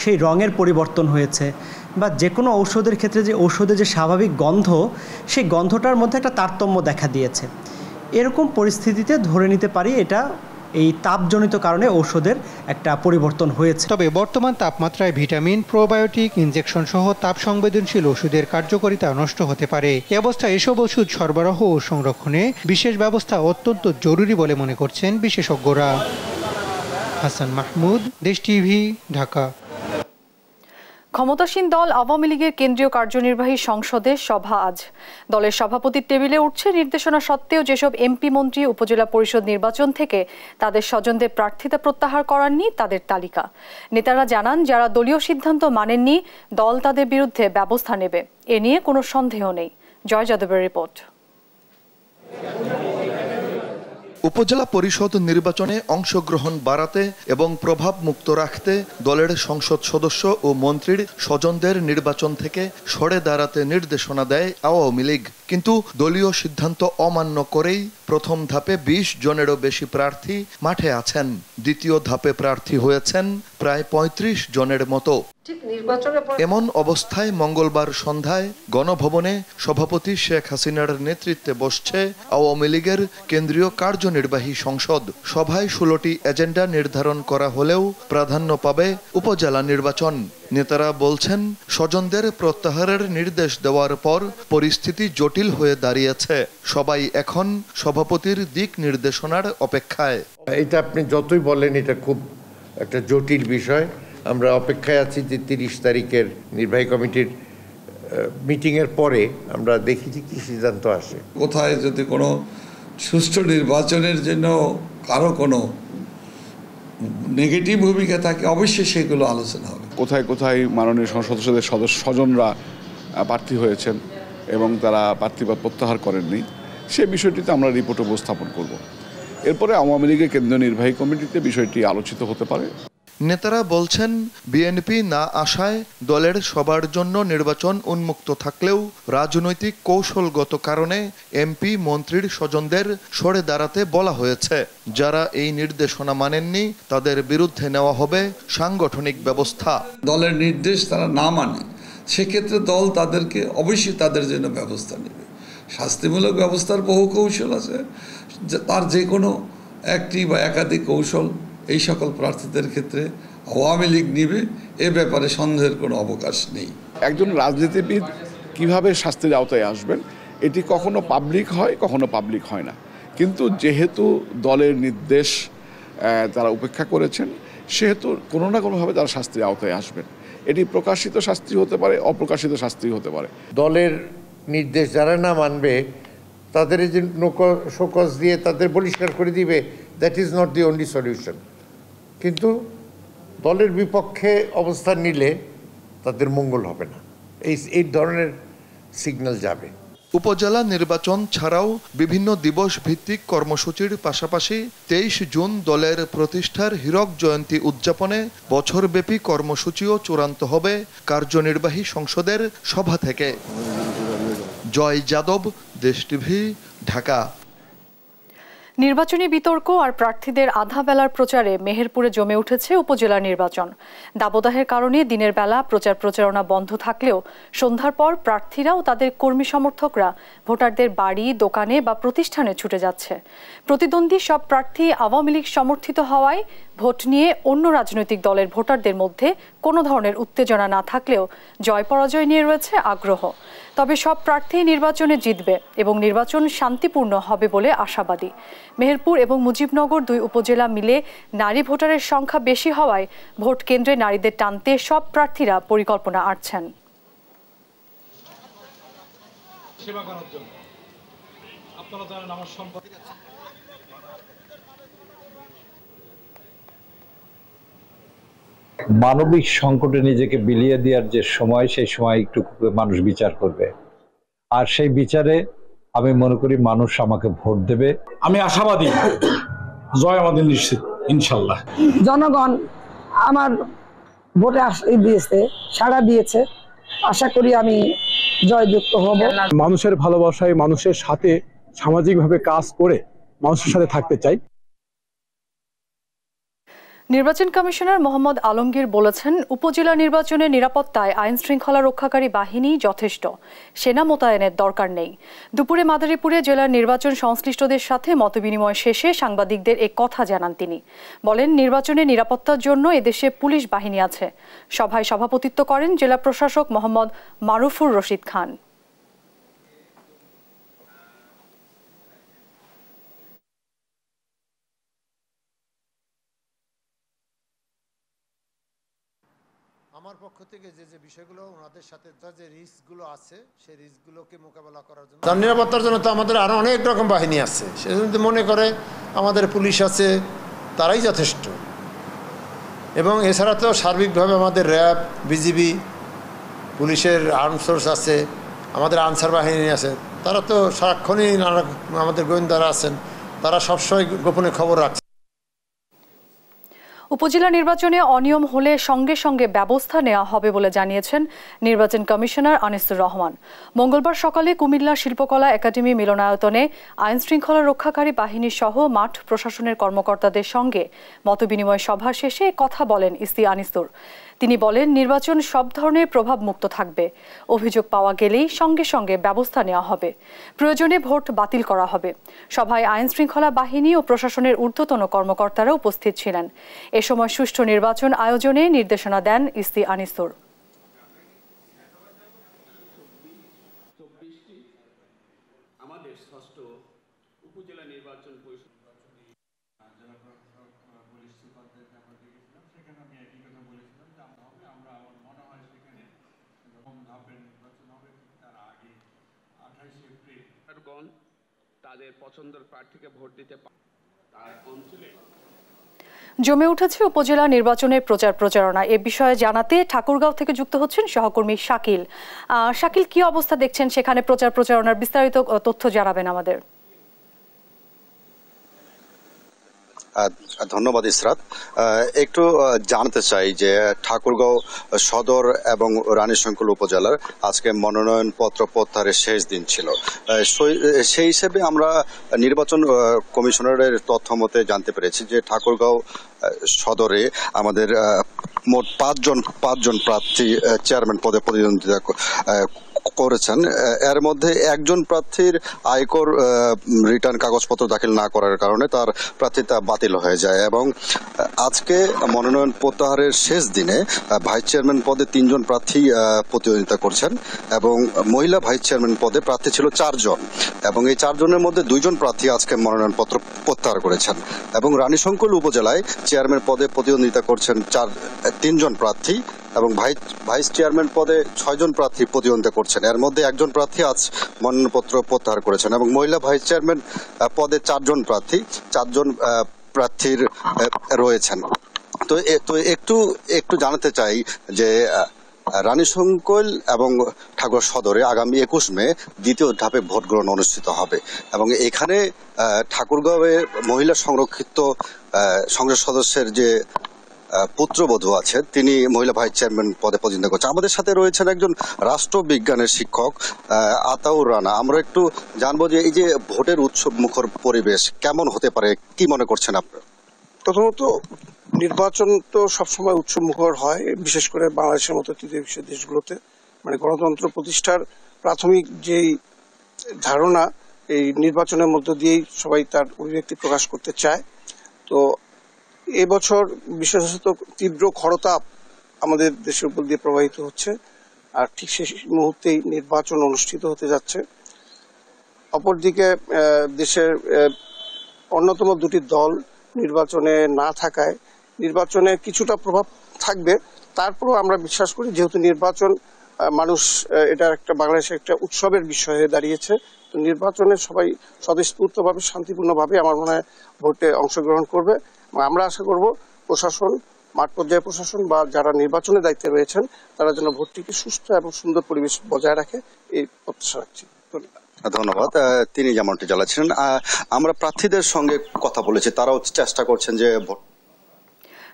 সেই রঙের পরিবর্তন হয়েছে, বা যে কোনো ঔষধের ক্ষেত্রে যে ঔষধের যে স্বাভাবিক গন্ধ সেই গন্ধটার মধ্যে একটা তারতম্য দেখা দিয়েছে, এরকম পরিস্থিতিতে ধরে নিতে পারি এটা এই তাপজনিত কারণে ঔষধের একটা পরিবর্তন হয়েছে। তবে বর্তমান তাপমাত্রায় ভিটামিন, প্রোবায়োটিক, ইনজেকশন সহ তাপ সংবেদনশীল ওষুধের কার্যকারিতা নষ্ট হতে পারে। এ অবস্থায় এসব ওষুধ সরবরাহ ও সংরক্ষণে বিশেষ ব্যবস্থা অত্যন্ত জরুরি বলে মনে করছেন বিশেষজ্ঞরা। হাসান মাহমুদ, দেশ টিভি, ঢাকা। ক্ষমতাসীন দল আওয়ামী লীগের কেন্দ্রীয় কার্যনির্বাহী সংসদের সভা আজ। দলের সভাপতির টেবিলে উঠছে নির্দেশনা সত্ত্বেও যেসব এমপি মন্ত্রী উপজেলা পরিষদ নির্বাচন থেকে তাদের স্বজনদের প্রার্থিতা প্রত্যাহার করাননি তাদের তালিকা। নেতারা জানান যারা দলীয় সিদ্ধান্ত মানেননি দল তাদের বিরুদ্ধে ব্যবস্থা নেবে, এ নিয়ে কোনো সন্দেহ নেই। জয় যাদবের রিপোর্ট। উপজেলা পরিষদ নির্বাচনে অংশগ্রহণ বাড়াতে এবং প্রভাব মুক্ত রাখতে দলের সংসদ সদস্য ও মন্ত্রীর স্বজনদের নির্বাচন থেকে সরে দাঁড়াতে নির্দেশনা দেয় আওয়ামী লীগ। কিন্তু দলীয় সিদ্ধান্ত অমান্য করেই প্রথম ধাপে 20 জনেরও বেশি প্রার্থী মাঠে আছেন। দ্বিতীয় ধাপে প্রার্থী হয়েছেন প্রায় 35 জনের মতো। এমন অবস্থায় মঙ্গলবার সন্ধ্যায় গণভবনে সভাপতি শেখ হাসিনার নেতৃত্বে বসছে আওয়ামী লীগের কেন্দ্রীয় কার্যনির্বাহী সংসদ। সভায় 16টি এজেন্ডা নির্ধারণ করা হলেও প্রাধান্য পাবে উপজেলা নির্বাচন। নেতারা বলছেন স্বজনদের প্রত্যাহারের নির্দেশ দেওয়ার পর পরিস্থিতি জটিল হয়ে দাঁড়িয়েছে। সবাই এখন সভাপতির দিক নির্দেশনার অপেক্ষায়। এটা আপনি যতই বলেন এটা খুব একটা জটিল বিষয়। আমরা অপেক্ষায় আছি যে 30 তারিখের নির্বাহী কমিটির মিটিংয়ের পরে আমরা দেখি কি সিদ্ধান্ত আসে। কোথায় যদি কোনো সুষ্ঠু নির্বাচনের জন্য কারো কোনো নেগেটিভ ভূমিকা থাকে অবশ্যই সেগুলো আলোচনা হবে। কোথায় কোথায় মাননীয় সংসদ সদস্যদের স্বজনরা প্রার্থী হয়েছেন এবং তারা প্রার্থীপদ প্রত্যাহার করেননি, সে বিষয়টিতে আমরা রিপোর্ট উপস্থাপন করব। এরপরে আওয়ামী লীগের কেন্দ্রীয় নির্বাহী কমিটিতে বিষয়টি আলোচিত হতে পারে। নেতারা বলছেন বিএনপি না আসায় দলের সবার জন্য নির্বাচন উন্মুক্ত থাকলেও রাজনৈতিক কৌশলগত কারণে এমপি মন্ত্রীর স্বজনদের সরে দাঁড়াতে বলা হয়েছে। যারা এই নির্দেশনা মানেননি তাদের বিরুদ্ধে নেওয়া হবে সাংগঠনিক ব্যবস্থা। দলের নির্দেশ তারা না মানে সেক্ষেত্রে দল তাদেরকে অবশ্যই তাদের জন্য ব্যবস্থা নেবে। শাস্তিমূলক ব্যবস্থার বহু কৌশল আছে, তার যে কোনো একটি বা একাধিক কৌশল এই সকল প্রার্থীদের ক্ষেত্রে আওয়ামী লীগ নিবে, এ ব্যাপারে সন্দেহের কোনো অবকাশ নেই। একজন রাজনীতিবিদ কিভাবে শাস্তির আওতায় আসবেন এটি কখনো পাবলিক হয়, কখনো পাবলিক হয় না। কিন্তু যেহেতু দলের নির্দেশ তারা উপেক্ষা করেছেন, সেহেতু কোনো না কোনোভাবে তারা শাস্তির আওতায় আসবেন। এটি প্রকাশিত শাস্তি হতে পারে, অপ্রকাশিত শাস্তি হতে পারে। দলের নির্দেশ যারা না মানবে তাদের যে শোকজ দিয়ে তাদের বহিষ্কার করে দিবে, that is not the only solution. কিন্তু দলের বিপক্ষে অবস্থান নিলে তাদের মঙ্গল হবে না, এই ধরনের সিগন্যাল যাবে। উপজেলা নির্বাচন ছাড়াও বিভিন্ন দিবস ভিত্তিক কর্মসূচির পাশাপাশি 23 জুন দলের প্রতিষ্ঠার হীরক জয়ন্তী উদযাপনে বছরব্যাপী কর্মসূচিও চূড়ান্ত হবে কার্যনির্বাহী সংসদের সভা থেকে। জয় যাদব, দেশ টিভি, ঢাকা। নির্বাচনী বিতর্ক আর প্রার্থীদের আধা বেলার প্রচারে মেহেরপুরে জমে উঠেছে উপজেলা নির্বাচন। দাবদাহের কারণে দিনের বেলা প্রচারণা বন্ধ থাকলেও সন্ধ্যার পর প্রার্থীরা ও তাদের কর্মী সমর্থকরা ভোটারদের বাড়ি, দোকানে বা প্রতিষ্ঠানে ছুটে যাচ্ছে। প্রতিদ্বন্দ্বী সব প্রার্থী আওয়ামী লীগ সমর্থিত হওয়ায় ভোট নিয়ে অন্য রাজনৈতিক দলের ভোটারদের মধ্যে কোনো ধরনের উত্তেজনা না থাকলেও জয় পরাজয় নিয়ে রয়েছে আগ্রহ। তবে সব প্রার্থী নির্বাচনে জিতবে এবং নির্বাচন শান্তিপূর্ণ হবে বলে আশাবাদী। মেহেরপুর এবং মুজিবনগর দুই উপজেলা মিলে নারী ভোটারের সংখ্যা বেশি হওয়ায় ভোট কেন্দ্রে নারীদের টানতে সব প্রার্থীরা পরিকল্পনা আঁটছেন। মানবিক সংকটে নিজেকে বিলিয়ে দেওয়ার যে সময়, সেই সময় একটু মানুষ বিচার করবে, আর সেই বিচারে আমি মনে করি মানুষ আমাকে ভোট দেবে। আমি আশাবাদী জয় আমাদের নিশ্চিত ইনশাল্লাহ। জনগণ আমার ভোটে দিয়েছে, সাড়া দিয়েছে, আশা করি আমি জয়যুক্ত হব। মানুষের ভালোবাসায়, মানুষের সাথে সামাজিকভাবে কাজ করে মানুষের সাথে থাকতে চাই। নির্বাচন কমিশনার মোহাম্মদ আলমগীর বলেছেন, উপজেলা নির্বাচনের নিরাপত্তায় আইন শৃঙ্খলা রক্ষাকারী বাহিনী যথেষ্ট, সেনা মোতায়েনের দরকার নেই। দুপুরে মাদারীপুরে জেলার নির্বাচন সংশ্লিষ্টদের সাথে মতবিনিময় শেষে সাংবাদিকদের এ কথা জানান তিনি। বলেন, নির্বাচনের নিরাপত্তার জন্য এদেশে পুলিশ বাহিনী আছে। সভায় সভাপতিত্ব করেন জেলা প্রশাসক মোহাম্মদ মারুফুর রশিদ খান। আমার পক্ষ থেকে যে বিষয়গুলো ওনাদের সাথে যে রিস্কগুলো আছে, সেই রিস্কগুলোকে মোকাবেলা করার জন্য, তার নিরাপত্তার জন্য তো আমাদের আরও অনেক রকম বাহিনী আছে। সে যদি মনে করে আমাদের পুলিশ আছে, তারাই যথেষ্ট। এবং এছাড়া তো সার্বিকভাবে আমাদের র্যাব, বিজিবি, পুলিশের আর্ম সোর্স আছে, আমাদের আনসার বাহিনী আছে। তারা তো সারাক্ষণই আমাদের গোয়েন্দারা আছেন, তারা সবসময় গোপনে খবর রাখছে। উপজেলা নির্বাচনে অনিয়ম হলে সঙ্গে সঙ্গে ব্যবস্থা নেওয়া হবে বলে জানিয়েছেন নির্বাচন কমিশনার আনিসুর রহমান। মঙ্গলবার সকালে কুমিল্লা শিল্পকলা একাডেমি মিলনায়তনে আইন শৃঙ্খলা রক্ষাকারী বাহিনী সহ মাঠ প্রশাসনের কর্মকর্তাদের সঙ্গে মতবিনিময় সভা শেষে কথা বলেন ইসি আনিসুর। তিনি বলেন, নির্বাচন সব ধরনের প্রভাব মুক্ত থাকবে। অভিযোগ পাওয়া গেলেই সঙ্গে সঙ্গে ব্যবস্থা নেওয়া হবে। প্রয়োজনে ভোট বাতিল করা হবে। সভায় আইন শৃঙ্খলা বাহিনী ও প্রশাসনের ঊর্ধ্বতন কর্মকর্তারা উপস্থিত ছিলেন। এ সময় সুষ্ঠু নির্বাচন আয়োজনে নির্দেশনা দেন ইসি আনিসুর। তাদের পছন্দের প্রার্থীকে ভোট দিতে পারে। তার অঞ্চলে জমে উঠেছে উপজেলা নির্বাচনের প্রচারণা। এ বিষয়ে জানাতে ঠাকুরগাঁও থেকে যুক্ত হচ্ছেন সহকর্মী শাকিল। শাকিল, কি অবস্থা দেখছেন সেখানে? প্রচারণার বিস্তারিত তথ্য জানাবেন আমাদের। ধন্যবাদ ইসরাত। একটু জানতে চাই যে ঠাকুরগাঁও সদর এবং রানীশঙ্কল উপজেলার আজকে মনোনয়নপত্র প্রত্যাহারের শেষ দিন ছিল। সেই হিসেবে আমরা নির্বাচন কমিশনারের তথ্য মতে জানতে পেরেছি যে ঠাকুরগাঁও সদরে আমাদের মোট পাঁচজন প্রার্থী চেয়ারম্যান পদে প্রতিদ্বন্দ্বিতা করেছেন। এর মধ্যে একজন প্রার্থীর আয়কর রিটার্ন কাগজপত্র দাখিল না করার কারণে তার প্রার্থিতা বাতিল হয়ে যায় এবং আজকে মনোনয়ন প্রত্যাহারের শেষ দিনে ভাইস চেয়ারম্যান পদে 3 জন প্রার্থী প্রতিদ্বন্দ্বিতা করছেন এবং মহিলা ভাইস চেয়ারম্যান পদে প্রার্থী ছিল 4 জন এবং এই 4 জনের মধ্যে 2 জন প্রার্থী আজকে মনোনয়নপত্র প্রত্যাহার করেছেন এবং রানীশঙ্কল উপজেলায় চেয়ারম্যান পদে প্রতিদ্বন্দ্বিতা করছেন 3 জন প্রার্থী এবং ভাইস চেয়ারম্যান পদে 6 জন প্রার্থী প্রতিদ্বন্দ্বিতা করছেন। এর মধ্যে একজন প্রার্থী আজ মনোনয়নপত্র প্রত্যাহার করেছেন এবং মহিলা ভাইস চেয়ারম্যান পদে 4 জন প্রার্থীর রয়েছেন। তো একটু জানাতে চাই যে রানীশঙ্কল এবং ঠাকুর সদরে আগামী 21 মে দ্বিতীয় ধাপে ভোট গ্রহণ অনুষ্ঠিত হবে এবং এখানে ঠাকুরগাঁওয়ে মহিলা সংরক্ষিত সংসদ সদস্যের যে পুত্রবধূ আছে, তিনি মহিলা ভাইস চেয়ারম্যান পদে প্রতিদ্বন্দ্বিতা করছেন। আমাদের সাথে রয়েছেন একজন রাষ্ট্রবিজ্ঞানের শিক্ষক আতাউর রানা। আমরা একটু জানবো যে এই যে ভোটের উৎসব মুখর পরিবেশ কেমন হতে পারে, কি মনে করছেন আপনারা? প্রথমত নির্বাচন তো সবসময় উৎসব মুখর হয়, বিশেষ করে বাংলাদেশের মতো তৃতীয় বিশ্বের দেশগুলোতে। মানে গণতন্ত্র প্রতিষ্ঠার প্রাথমিক যেই ধারণা, এই নির্বাচনের মধ্য দিয়েই সবাই তার অভিব্যক্তি প্রকাশ করতে চায়। তো এবছর বিশেষত তীব্র খরতাপ আমাদের দেশের উপর দিয়ে প্রবাহিত হচ্ছে, আর ঠিক সেই মুহূর্তেই নির্বাচন অনুষ্ঠিত হতে যাচ্ছে। অপরদিকে দেশের অন্যতম দুটি দল নির্বাচনে না থাকায় নির্বাচনে কিছুটা প্রভাব থাকবে। তারপরও আমরা বিশ্বাস করি, যেহেতু নির্বাচন মানুষ এটার একটা বাংলাদেশের একটা উৎসবের বিষয় হয়ে দাঁড়িয়েছে, তো নির্বাচনে সবাই স্বতঃস্ফূর্তভাবে শান্তিপূর্ণভাবে আমার মনে হয় ভোটে অংশগ্রহণ করবে। আমরা আশা করব প্রশাসন, মাঠ পর্যায়ে প্রশাসন বা যারা নির্বাচনের দায়িত্বে রয়েছেন তারা যেন ভোটটিকে সুস্থ এবং সুন্দর পরিবেশ বজায় রাখে, এই প্রত্যাশা রাখছি। ধন্যবাদ। তিনি যেমনটি জানাচ্ছিলেন, আমরা প্রার্থীদের সঙ্গে কথা বলেছি, তারাও চেষ্টা করছেন যে ভোট।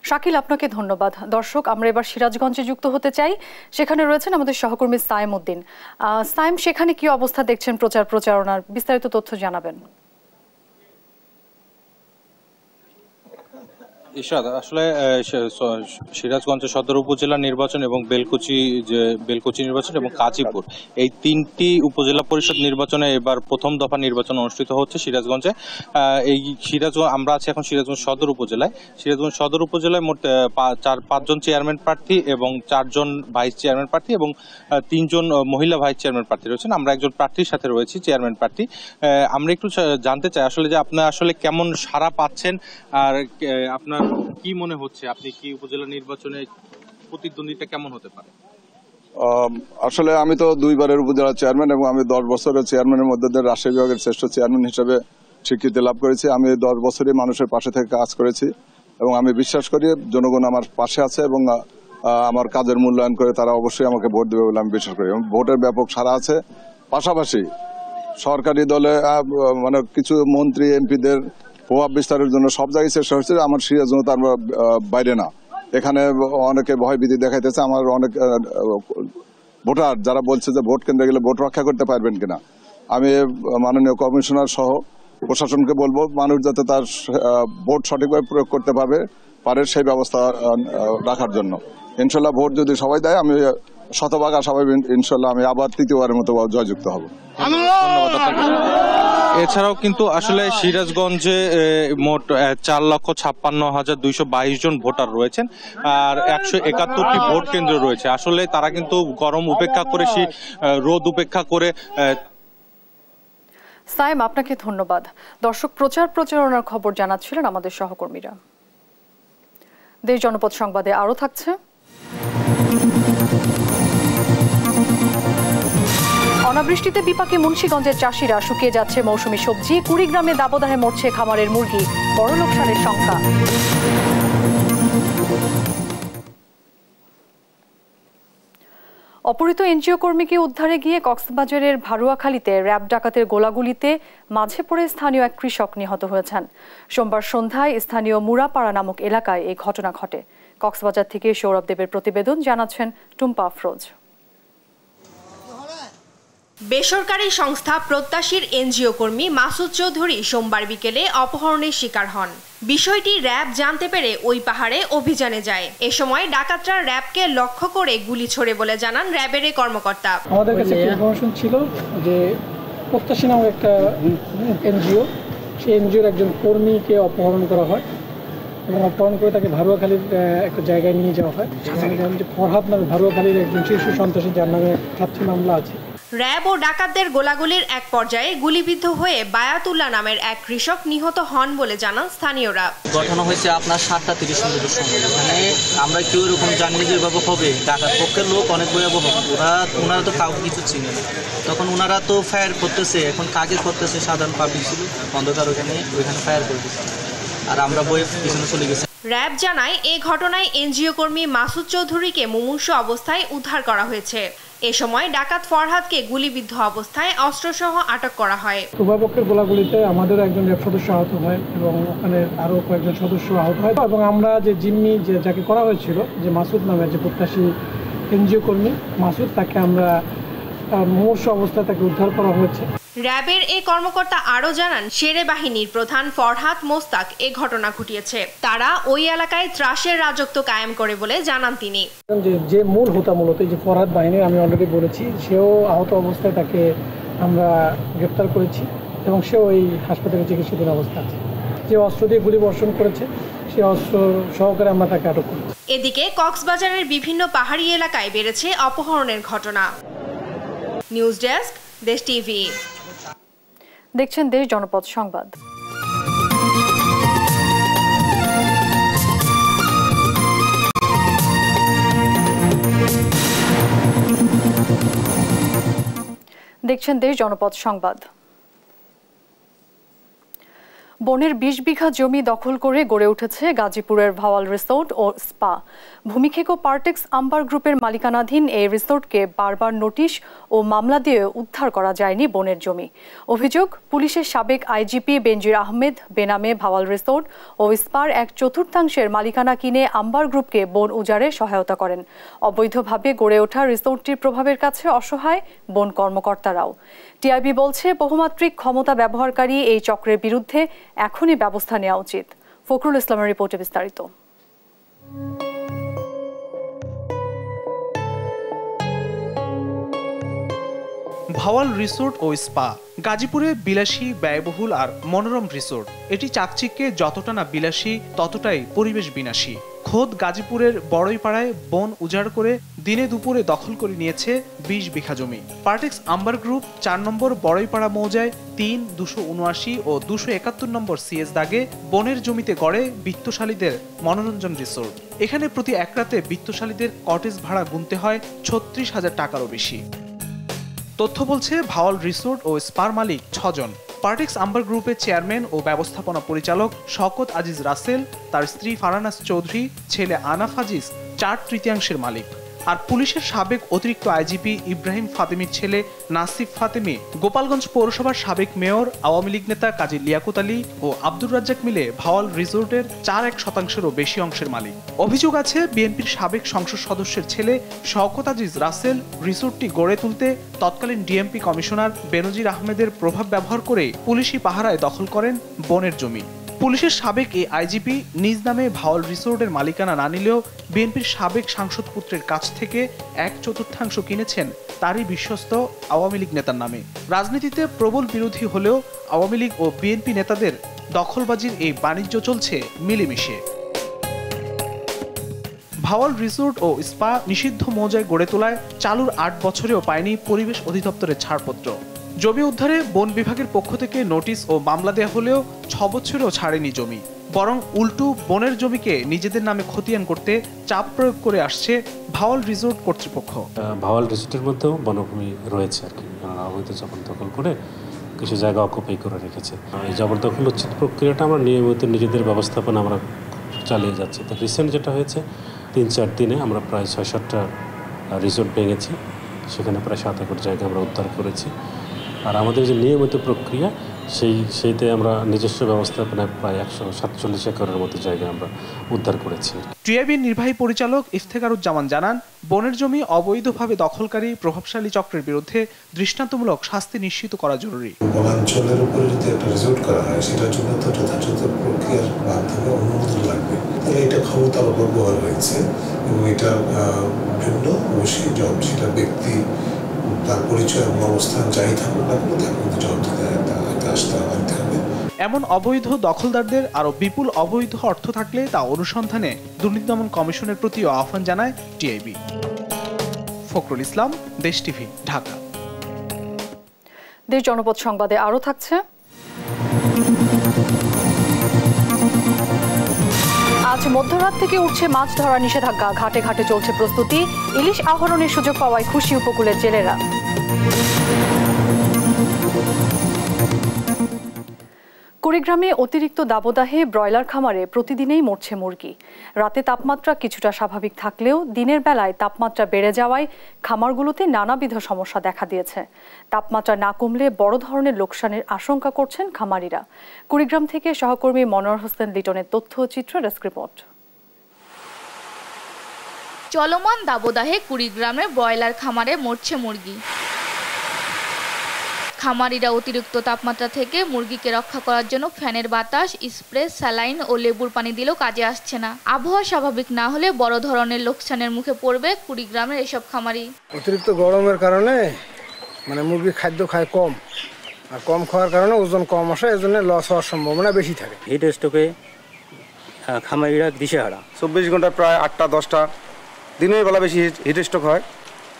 শাকিল, আপনাকে ধন্যবাদ। দর্শক, আমরা এবার সিরাজগঞ্জে যুক্ত হতে চাই। সেখানে রয়েছেন আমাদের সহকর্মী সাইম উদ্দিন। সাইম, সেখানে কি অবস্থা দেখছেন প্রচারণার? বিস্তারিত তথ্য জানাবেন। ইশরাত, আসলে সিরাজগঞ্জ সদর উপজেলা নির্বাচন এবং বেলকুচি নির্বাচন এবং কাজীপুর, এই তিনটি উপজেলা পরিষদ নির্বাচনে এবার প্রথম দফা নির্বাচন অনুষ্ঠিত হচ্ছে সিরাজগঞ্জে। এই আমরা আছি এখন সিরাজগঞ্জ সদর উপজেলায়। সিরাজগঞ্জ সদর উপজেলায় মোট 5জন চেয়ারম্যান প্রার্থী এবং 4জন ভাইস চেয়ারম্যান প্রার্থী এবং 3জন মহিলা ভাইস চেয়ারম্যান প্রার্থী রয়েছেন। আমরা একজন প্রার্থীর সাথে রয়েছি, চেয়ারম্যান প্রার্থী। আমরা একটু জানতে চাই আসলে যে আপনি আসলে কেমন সাড়া পাচ্ছেন, আর আপনার কি মনে হচ্ছে, আপনি কি উপজেলা নির্বাচনে প্রতিদ্বন্দ্বিতা কেমন হতে পারে? আসলে আমি তো 2 বারের উপজেলা চেয়ারম্যান এবং আমি 10 বছরের চেয়ারম্যানের মধ্যে রাজশাহী বিভাগের শ্রেষ্ঠ চেয়ারম্যান হিসেবে স্বীকৃতি লাভ করেছি। আমি 10 বছরই মানুষের পাশে থেকে কাজ করেছি এবং আমি বিশ্বাস করি জনগণ আমার পাশে আছে এবং আমার কাজের মূল্যায়ন করে তারা অবশ্যই আমাকে ভোট দেবে বলে আমি বিশ্বাস করি। ভোটের ব্যাপক সাড়া আছে। পাশাপাশি সরকারি দলে মানে কিছু মন্ত্রী এমপিদের প্রভাব বিস্তারের জন্য সব জায়গায় চেষ্টা হচ্ছে, আমার সিরাজগঞ্জ তার বাইরে না। এখানে অনেকে ভয়ভীতি দেখাইতেছে। আমার অনেক ভোটার যারা বলছে যে ভোট কেন্দ্রে গেলে ভোট রক্ষা করতে পারবেন কিনা। আমি মাননীয় কমিশনার সহ প্রশাসনকে বলবো মানুষ যাতে তার ভোট সঠিকভাবে প্রয়োগ করতে পারে সেই ব্যবস্থা রাখার জন্য। ইনশাল্লাহ ভোট যদি সবাই দেয়, আমি শতভাগ আশাবাদী ইনশাল্লাহ আমি আবার তৃতীয়বারের মতো জয়যুক্ত হব। এছাড়াও কিন্তু আসলে সিরাজগঞ্জে মোট 4,56,222 জন ভোটার রয়েছেন আর 171টি ভোট কেন্দ্র রয়েছে। আসলে তারা কিন্তু গরম উপেক্ষা করে, রোদ উপেক্ষা করে। সাইম, আপনাকে ধন্যবাদ। দর্শক, প্রচারণার খবর জানাচ্ছিলেন আমাদের সহকর্মীরা। দেশ জনপদ সংবাদে আরও থাকছে। অনাবৃষ্টিতে বিপাকে মুন্সিগঞ্জের চাষিরা, শুকিয়ে যাচ্ছে মৌসুমী সবজি। কুড়িগ্রামে দাবদাহে মরছে খামারের মুরগি, বড় লোকসানের শঙ্কা। অপহৃত এনজিও কর্মীকে উদ্ধারে গিয়ে কক্সবাজারের ভারুয়াখালীতে র্যাব ডাকাতের গোলাগুলিতে মাঝে পড়ে স্থানীয় এক কৃষক নিহত হয়েছেন। সোমবার সন্ধ্যায় স্থানীয় মুরাপাড়া নামক এলাকায় এই ঘটনা ঘটে। কক্সবাজার থেকে সৌরভ দেবের প্রতিবেদন, জানাচ্ছেন টুম্পা আফরোজ। বেসরকারি সংস্থা প্রত্যাশীর এনজিও কর্মী মাসুদ চৌধুরী সোমবার বিকেলে অপহরণের শিকার হন। বিষয়টি র্যাব জানতে পেরে ওই পাহাড়ে অভিযানে যায়। এ সময় ডাকাতরা র্যাবকে লক্ষ্য করে গুলি ছোড়ে বলে জানান র্যাবের কর্মকর্তা। আমাদের কাছে ইনফরমেশন ছিল যে প্রত্যাশী নামক একটা এনজিও, সেই এনজিওর একজন কর্মীকে অপহরণ করা হয় এবং অপহরণ করে তাকে ভারুয়াখালীর একটা জায়গায় নিয়ে যাওয়া হয়। ফরহাদ নামে ভারুয়াখালীর একজন শীর্ষ সন্ত্রাসী, যার নামে 7টি মামলা আছে। র্যাব ও ডাকাতদের গোলাগুলির এক পর্যায়ে গুলিবিদ্ধ হয়ে বায়াতুল্লাহ নামের এক কৃষক নিহত হন বলে জানান স্থানীয়রা। ঘটনা হয়েছে আপনার 7:30 মিনিটের সময়। মানে আমরা কেউ এরকম জানি যেভাবে হবে, ডাকাত পক্ষের লোক অনেক ভয়াবহ। ওনারা তো কাউকে কিছু চিনে না। তখন ওনারা তো ফায়ার করতেছে, এখন কাকে করতেছে সাধারণ পাবলিক ছিল অন্ধকার, ওইখানে ফায়ার করে দিচ্ছে আর আমরা বইয়ে পিছনে চলে গেছি। র্যাব জানায় এই ঘটনায় এনজিও কর্মী মাসুদ চৌধুরীকে মুমূর্ষু অবস্থায় উদ্ধার করা হয়েছে। এ সময় ডাকাত ফরহাদকে গুলিবিদ্ধ অবস্থায় অস্ত্রসহ আটক করা হয়। উভয়পক্ষের গোলাগুলিতে আমাদের একজন র্যাব সদস্য আহত হয় এবং ওখানে আরও কয়েকজন সদস্য আহত হয় এবং আমরা যে জিম্মি যাকে করা হয়েছিল, যে মাসুদ নামের যে প্রত্যাশী এনজিও কর্মী মাসুদ, তাকে আমরা মুমূর্ষু অবস্থায় তাকে উদ্ধার করা হয়েছে। র্যাবের এই কর্মকর্তা আরও জানান, শেরে বাহিনীর প্রধান ফরহাদ মোস্তাক এ ঘটনা ঘটিয়েছে। তারা ওই এলাকায় ত্রাসের রাজত্ব কায়েম করে বলে জানান তিনি। যে মূল হোতা মূলত যে ফরহাদ বাহিনীর, আমি অলরেডি বলেছি, সেও আহত অবস্থায় তাকে আমরা গ্রেপ্তার করেছি এবং সেও ওই হাসপাতালে চিকিৎসাধীন অবস্থা আছে। যে অস্ত্র দিয়ে গুলি বর্ষণ করেছে সেই অস্ত্র সহকারে আমরা তাকে আটক করেছি। এদিকে কক্সবাজারের বিভিন্ন পাহাড়ি এলাকায় বেড়েছে অপহরণের ঘটনা। নিউজ ডেস্ক, দেশ টিভি। দেখছেন দেশ জনপদ সংবাদ। দেখছেন দেশ জনপদ সংবাদ। বনের 20 বিঘা জমি দখল করে গড়ে উঠেছে গাজীপুরের ভাওয়াল রিসোর্ট ও স্পা। ভূমিক্ষেক পার্টেক্স আম্বার গ্রুপের মালিকানাধীন এই রিসোর্টকে বারবার নোটিশ ও মামলা দিয়ে উদ্ধার করা যায়নি বনের জমি। অভিযোগ, পুলিশের সাবেক আইজিপি বেনজির আহমেদ বেনামে ভাওয়াল রিসোর্ট ও স্পার 1/4 মালিকানা কিনে আম্বার গ্রুপকে বন উজাড়ে সহায়তা করেন। অবৈধভাবে গড়ে ওঠা রিসোর্টটির প্রভাবের কাছে অসহায় বন কর্মকর্তারাও। টিআইবি বলছে, বহুমাত্রিক ক্ষমতা ব্যবহারকারী এই চক্রের বিরুদ্ধে এখনই ব্যবস্থা নেওয়া উচিত। ফখরুল ইসলামের রিপোর্টে বিস্তারিত। ভাওয়াল রিসোর্ট ও স্পা গাজীপুরে বিলাসী, ব্যয়বহুল আর মনোরম রিসোর্ট। এটি চাকচিক্যে যতটা না বিলাসী ততটাই পরিবেশ বিনাশী। খোদ গাজীপুরের বড়ইপাড়ায় বন উজাড় করে দিনে দুপুরে দখল করে নিয়েছে 20 বিঘা জমি। পার্টেক্স আম্বার গ্রুপ 4 নম্বর বড়ইপাড়া মৌজায় 3, 279 ও 271 নম্বর সিএস দাগে বনের জমিতে গড়ে বিত্তশালীদের মনোরঞ্জন রিসোর্ট। এখানে প্রতি এক রাতে বিত্তশালীদের কটেজ ভাড়া গুনতে হয় 36,000 টাকারও বেশি। তথ্য বলছে, ভাওয়াল রিসোর্ট ও স্পার মালিক 6 জন। পার্টেক্স আম্বার গ্রুপের চেয়ারম্যান ও ব্যবস্থাপনা পরিচালক শওকত আজিজ রাসেল, তার স্ত্রী ফারানাস চৌধুরী, ছেলে আনাফ আজিজ 4/3 মালিক। আর পুলিশের সাবেক অতিরিক্ত আইজিপি ইব্রাহিম ফাতেমির ছেলে নাসিফ ফাতেমি, গোপালগঞ্জ পৌরসভার সাবেক মেয়র, আওয়ামী লীগ নেতা কাজী লিয়াকত আলী ও আব্দুর রাজ্জাক মিলে ভাওয়াল রিসোর্টের 4.1%-এরও বেশি অংশের মালিক। অভিযোগ আছে, বিএনপির সাবেক সংসদ সদস্যের ছেলে শওকত আজিজ রাসেল রিসোর্টটি গড়ে তুলতে তৎকালীন ডিএমপি কমিশনার বেনজির আহমেদের প্রভাব ব্যবহার করে পুলিশি পাহারায় দখল করেন বনের জমি। পুলিশের সাবেক এই আইজিপি নিজ নামে ভাওয়াল রিসোর্টের মালিকানা না নিলেও বিএনপির সাবেক সাংসদ পুত্রের কাছ থেকে 1/4 কিনেছেন তারই বিশ্বস্ত আওয়ামী লীগ নেতার নামে। রাজনীতিতে প্রবল বিরোধী হলেও আওয়ামী লীগ ও বিএনপি নেতাদের দখলবাজির এই বাণিজ্য চলছে মিলেমিশে। ভাওয়াল রিসোর্ট ও স্পা নিষিদ্ধ মৌজায় গড়ে তোলায় চালুর 8 বছরেও পায়নি পরিবেশ অধিদপ্তরের ছাড়পত্র। জমি উদ্ধারে বন বিভাগের পক্ষ থেকে নোটিশ ও মামলা দেওয়া হলেও 6 বছরেও ছাড়েনি জমি, বরং উল্টো বনের জমিকে নিজেদের নামে খতিয়ান করতে চাপ প্রয়োগ করে আসছে ভাওয়াল রিসোর্ট কর্তৃপক্ষ। ভাওয়াল রিসোর্টের মধ্যেও বনভূমি রয়েছে আর কি, অবৈধ জবরদখল করে কিছু জায়গা অকুপাই করে রেখেছে। এই জবরদখল উচ্ছেদ প্রক্রিয়াটা আমরা নিয়মিত নিজেদের ব্যবস্থাপনা আমরা চালিয়ে যাচ্ছি। তো রিসেন্ট যেটা হয়েছে, 3-4 দিনে আমরা প্রায় 6-7টা রিসোর্ট ভেঙেছি, সেখানে প্রায় 7 একর জায়গা আমরা উদ্ধার করেছি। আর আমাদের যে নিয়মিত প্রক্রিয়া সেইতে আমরা নিজস্ব ব্যবস্থাপনায় প্রায় 147 একরের মতো জায়গা আমরা উদ্ধার করেছি। টিআইবির নির্বাহী পরিচালক ইফতেখারুজ্জামান জানান, বনের জমি অবৈধভাবে দখলকারী প্রভাবশালী চক্রের বিরুদ্ধে দৃষ্টান্তমূলক শাস্তি নিশ্চিত করা জরুরি। বনাঞ্চলের উপরে যদি একটা রিসোর্ট করা হয়, সেটার জন্য তো যথাযথ প্রক্রিয়ার মাধ্যমে অনুমোদন লাগবে। তাহলে এটা ক্ষমতার অপব্যবহার হয়েছে এবং এটা ভিন্ন অবশ্যই সেটা ব্যক্তি তার পরিচয় এবং অবস্থান যাই থাকুক না কেন, তার মধ্যে জবাবদিহিতে আসতে হবে। এমন অবৈধ দখলদারদের আরো বিপুল অবৈধ অর্থ থাকলে তা অনুসন্ধানে দুর্নীতি দমন কমিশনের প্রতিও আহ্বান জানায় টিআইবি। ফখরুল ইসলাম, দেশ টিভি, ঢাকা। দেশ জনপদ সংবাদে আরো থাকছে, আজ মধ্যরাত থেকে উঠছে মাছ ধরার নিষেধাজ্ঞা। ঘাটে ঘাটে চলছে প্রস্তুতি। ইলিশ আহরণের সুযোগ পাওয়ায় খুশি উপকূলের জেলেরা। কুড়িগ্রামে অতিরিক্ত দাবদাহে ব্রয়লার খামারে প্রতিদিনই মরছে মুরগি। রাতে তাপমাত্রা কিছুটা স্বাভাবিক থাকলেও দিনের বেলায় তাপমাত্রা বেড়ে যাওয়ায় খামারগুলোতে নানাবিধ সমস্যা দেখা দিয়েছে। তাপমাত্রা না কমলে বড় ধরনের লোকসানের আশঙ্কা করছেন খামারিরা। কুড়িগ্রাম থেকে সহকর্মী মনোয়ার হোসেন লিটনের তথ্য চিত্র ডেস্ক রিপোর্ট। চলমান দাবদাহে কুড়িগ্রামে ব্রয়লার খামারে মরছে মুরগি। খামারিরা অতিরিক্ত তাপমাত্রা থেকে মুরগিকে রক্ষা করার জন্য ফ্যানের বাতাস, স্প্রে, স্যালাইন ও লেবুর পানি দিলেও কাজে আসছে না। আবহাওয়া স্বাভাবিক না হলে বড় ধরনের লোকসানের মুখে পড়বে কুড়িগ্রামের এসব খামারি। অতিরিক্ত গরমের কারণে মুরগি খাদ্য খায় কম, আর কম খাওয়ার কারণে ওজন কম আসে, এজন্য লস হওয়ার সম্ভাবনা বেশি থাকে। হিট স্ট্রোকে খামারিরা দিশেহারা। 24 ঘন্টা প্রায় 8টা 10টা, দিনের বেলা বেশি হিট স্ট্রোক হয়,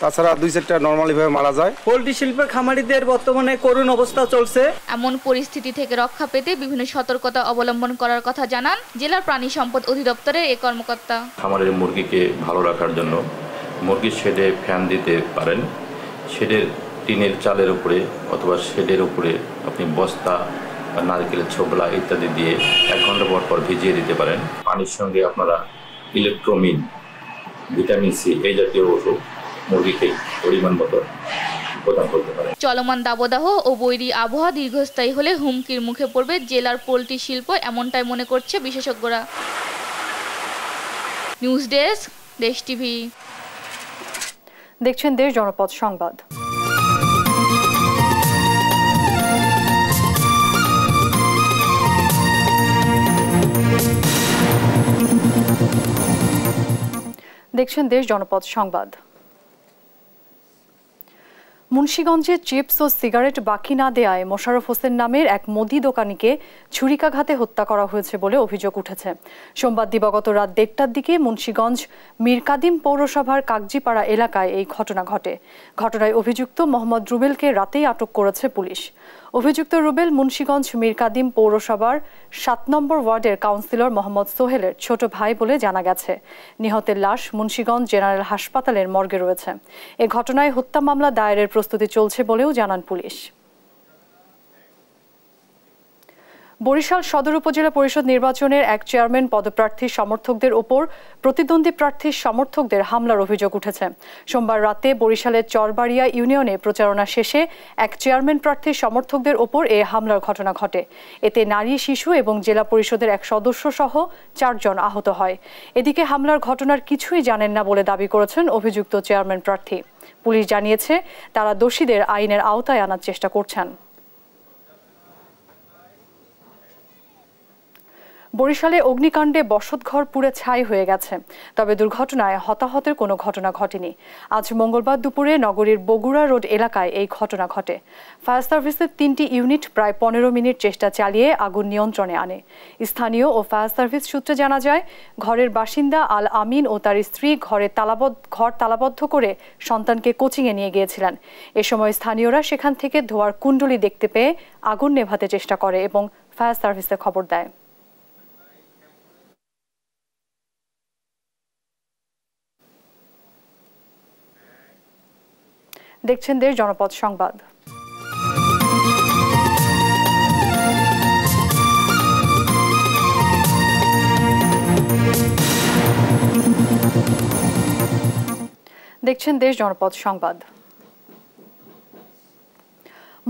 তাছাড়া 2-4টা নর্মালিভাবে মারা যায়। পোল্ট্রি শিল্পের খামারিদের বর্তমানে করুণ অবস্থা চলছে। এমন পরিস্থিতি থেকে রক্ষা পেতে বিভিন্ন সতর্কতা অবলম্বন করার কথা জানান জেলার প্রাণী সম্পদ অধিদপ্তরের এই কর্মকর্তা। খামারের মুরগিকে ভালো রাখার জন্য মুরগির শেডে ফ্যান দিতে পারেন। শেডের টিনের চালের উপরে অথবা শেডের উপরে আপনি বস্তা, নারকেলের ছোবলা ইত্যাদি দিয়ে 1 ঘন্টা পর ভিজিয়ে দিতে পারেন। পানির সঙ্গে আপনারা ইলেকট্রোমিন, ভিটামিন সি এই জাতীয় ওষুধ মুরগিকে পরিমাণ মতো প্রদান করতে পারে। চলমান দাবদাহ ও বৈরী আবহাওয়া দীর্ঘস্থায়ী হলে হুমকির মুখে পড়বে জেলার পোল্ট্রি শিল্প, এমনটাই মনে করছে বিশেষজ্ঞরা। নিউজ ডেস্ক, দেশ টিভি। দেখছেন দেশ জনপদ সংবাদ। দেখছেন দেশ জনপদ সংবাদ। মুন্সিগঞ্জে চিপস ও সিগারেট বাকি না দেয়ায় মোশাররফ হোসেন নামের এক মুদি দোকানিকে ছুরিকাঘাতে হত্যা করা হয়েছে বলে অভিযোগ উঠেছে। সোমবার দিবাগত রাত 1টার দিকে মুন্সিগঞ্জ মীরকাদিম পৌরসভার কাকজিপাড়া এলাকায় এই ঘটনা ঘটে। ঘটনায় অভিযুক্ত মোহাম্মদ রুবেলকে রাতেই আটক করেছে পুলিশ। অভিযুক্ত রুবেল মুন্সিগঞ্জ মীরকাদিম পৌরসভার 7 নম্বর ওয়ার্ডের কাউন্সিলর মোহাম্মদ সোহেলের ছোট ভাই বলে জানা গেছে। নিহতের লাশ মুন্সিগঞ্জ জেনারেল হাসপাতালের মর্গে রয়েছে। এ ঘটনায় হত্যা মামলা দায়েরের প্রস্তুতি চলছে বলেও জানান পুলিশ। বরিশাল সদর উপজেলা পরিষদ নির্বাচনের এক চেয়ারম্যান পদপ্রার্থীর সমর্থকদের ওপর প্রতিদ্বন্দ্বী প্রার্থীর সমর্থকদের হামলার অভিযোগ উঠেছে। সোমবার রাতে বরিশালের চরবাড়িয়া ইউনিয়নে প্রচারণা শেষে এক চেয়ারম্যান প্রার্থীর সমর্থকদের ওপর এ হামলার ঘটনা ঘটে। এতে নারী, শিশু এবং জেলা পরিষদের এক সদস্য সহ 4 জন আহত হয়। এদিকে হামলার ঘটনার কিছুই জানেন না বলে দাবি করেছেন অভিযুক্ত চেয়ারম্যান প্রার্থী। পুলিশ জানিয়েছে তারা দোষীদের আইনের আওতায় আনার চেষ্টা করছেন। বরিশালে অগ্নিকাণ্ডে বসতঘর পুড়ে ছাই হয়ে গেছে, তবে দুর্ঘটনায় হতাহতের কোনো ঘটনা ঘটেনি। আজ মঙ্গলবার দুপুরে নগরীর বগুড়া রোড এলাকায় এই ঘটনা ঘটে। ফায়ার সার্ভিসের 3টি ইউনিট প্রায় 15 মিনিট চেষ্টা চালিয়ে আগুন নিয়ন্ত্রণে আনে। স্থানীয় ও ফায়ার সার্ভিস সূত্রে জানা যায়, ঘরের বাসিন্দা আল আমিন ও তার স্ত্রী ঘর তালাবদ্ধ করে সন্তানকে কোচিংয়ে নিয়ে গিয়েছিলেন। এ সময় স্থানীয়রা সেখান থেকে ধোঁয়ার কুণ্ডলী দেখতে পেয়ে আগুন নেভাতে চেষ্টা করে এবং ফায়ার সার্ভিসে খবর দেয়। দেখছেন দেশ জনপদ সংবাদ। দেখছেন দেশ জনপদ সংবাদ।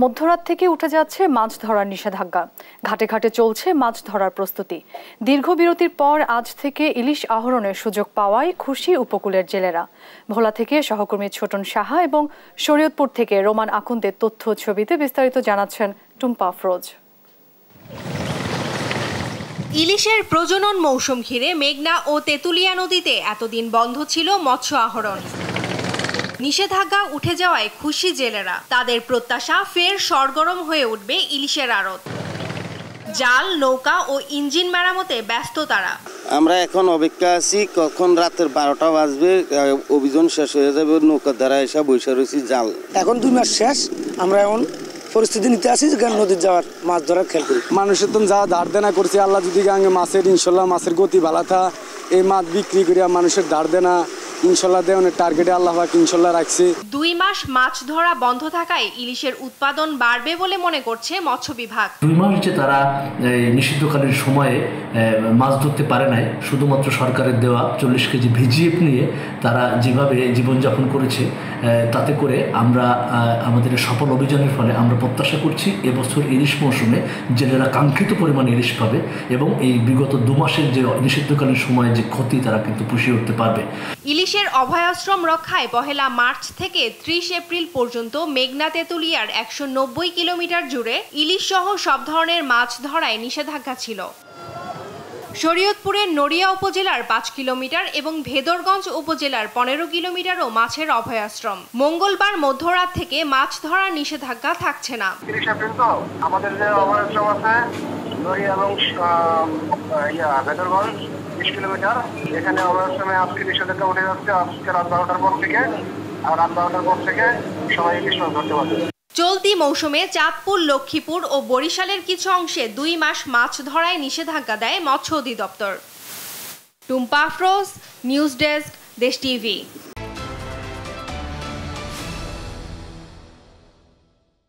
মধ্যরাত থেকে উঠে যাচ্ছে মাছ ধরার নিষেধাজ্ঞা। ঘাটে ঘাটে চলছে মাছ ধরার প্রস্তুতি। দীর্ঘ বিরতির পর আজ থেকে ইলিশ আহরণের সুযোগ পাওয়ায় খুশি উপকূলের জেলেরা। ভোলা থেকে সহকর্মী ছোটন সাহা এবং শরীয়তপুর থেকে রোমান আকুন্দের তথ্য ছবিতে বিস্তারিত জানাচ্ছেন টুম্পা আফরোজ। ইলিশের প্রজনন মৌসুম ঘিরে মেঘনা ও তেঁতুলিয়া নদীতে এতদিন বন্ধ ছিল মৎস্য আহরণ। নিষেধাজ্ঞা উঠে যাওয়ায় খুশি জেলেরা। তাদের প্রত্যাশা ফের সরগরম হয়ে উঠবে ইলিশের আড়ত। জাল, নৌকা ও ইঞ্জিন মেরামতে ব্যস্ত তারা। আমরা এখন অপেক্ষা আছি কখন রাতের 12টা বাজবে, অভিযান শেষ হয়ে যাবে, নৌকা দ্বারা এসে বসে রয়েছি জাল। এখন 2 মাস শেষ, আমরা এখন পরিস্থিতি নিতে আসি যে নদীর যাওয়ার মাছ ধরার খেয়াল করি। মানুষের তো যা ধার দেনা করছে, আল্লাহ যদি গাঙ্গে মাছের ইনশাল্লাহ মাছের গতি ভালো থা, এই মাছ বিক্রি করিয়া মানুষের ধার দেনা ইনশাল্লাহ দেয় অনেক টার্গেটে আল্লাহ পাক ইনশাল্লাহ রাখছে। 2 মাস মাছ ধরা বন্ধ থাকায় ইলিশের উৎপাদন বাড়বে বলে মনে করছে মৎস্য বিভাগ। 2 মাস যে তারা নিষিদ্ধকালীন সময়ে মাছ ধরতে পারে নাই, শুধুমাত্র সরকারের দেওয়া 40 কেজি ভিজিএফ নিয়ে তারা যেভাবে জীবনযাপন করেছে, তাতে করে আমরা আমাদের সফল অভিযানের ফলে আমরা প্রত্যাশা করছি এবছর ইলিশ মৌসুমে জেলেরা কাঙ্ক্ষিত পরিমাণে ইলিশ পাবে এবং এই বিগত 2 মাসের যে নিষিদ্ধকালীন সময়ে যে ক্ষতি তারা কিন্তু পুষিয়ে উঠতে পারবে। ইলিশের অভয়াশ্রম রক্ষায় 1 মার্চ থেকে 30 এপ্রিল পর্যন্ত মেঘনা তেঁতুলিয়ার 190 কিলোমিটার জুড়ে ইলিশ সহ সব ধরনের মাছ ধরায় নিষেধাজ্ঞা ছিল। শরীয়তপুরের নড়িয়া উপজেলার 5 কিলোমিটার এবং ভেদরগঞ্জ উপজেলার 15 কিলোমিটারও মাছের অভয়াশ্রম। মঙ্গলবার মধ্যরাত থেকে মাছ ধরার নিষেধাজ্ঞা থাকছে না। 30 এপ্রিল তো আমাদের যে অভয়াশ্রম আছে নড়িয়া এবং ভেদরগঞ্জ 20 কিলোমিটার, এখানে অভয়াশ্রমে আজকে নিষেধাজ্ঞা উঠে যাচ্ছে। আজকে রাত 12টার পর থেকে আর রাত 12টার পর থেকে সবাই ইলিশ মাছ ধরতে পারবে। চলতি মৌসুমে চাঁদপুর, লক্ষ্মীপুর ও বরিশালের কিছু অংশে 2 মাস মাছ ধরায় নিষেধাজ্ঞা দেয় মৎস্য অধিদপ্তর। টুম্পা আফরোজ, নিউজ ডেস্ক, দেশ টিভি।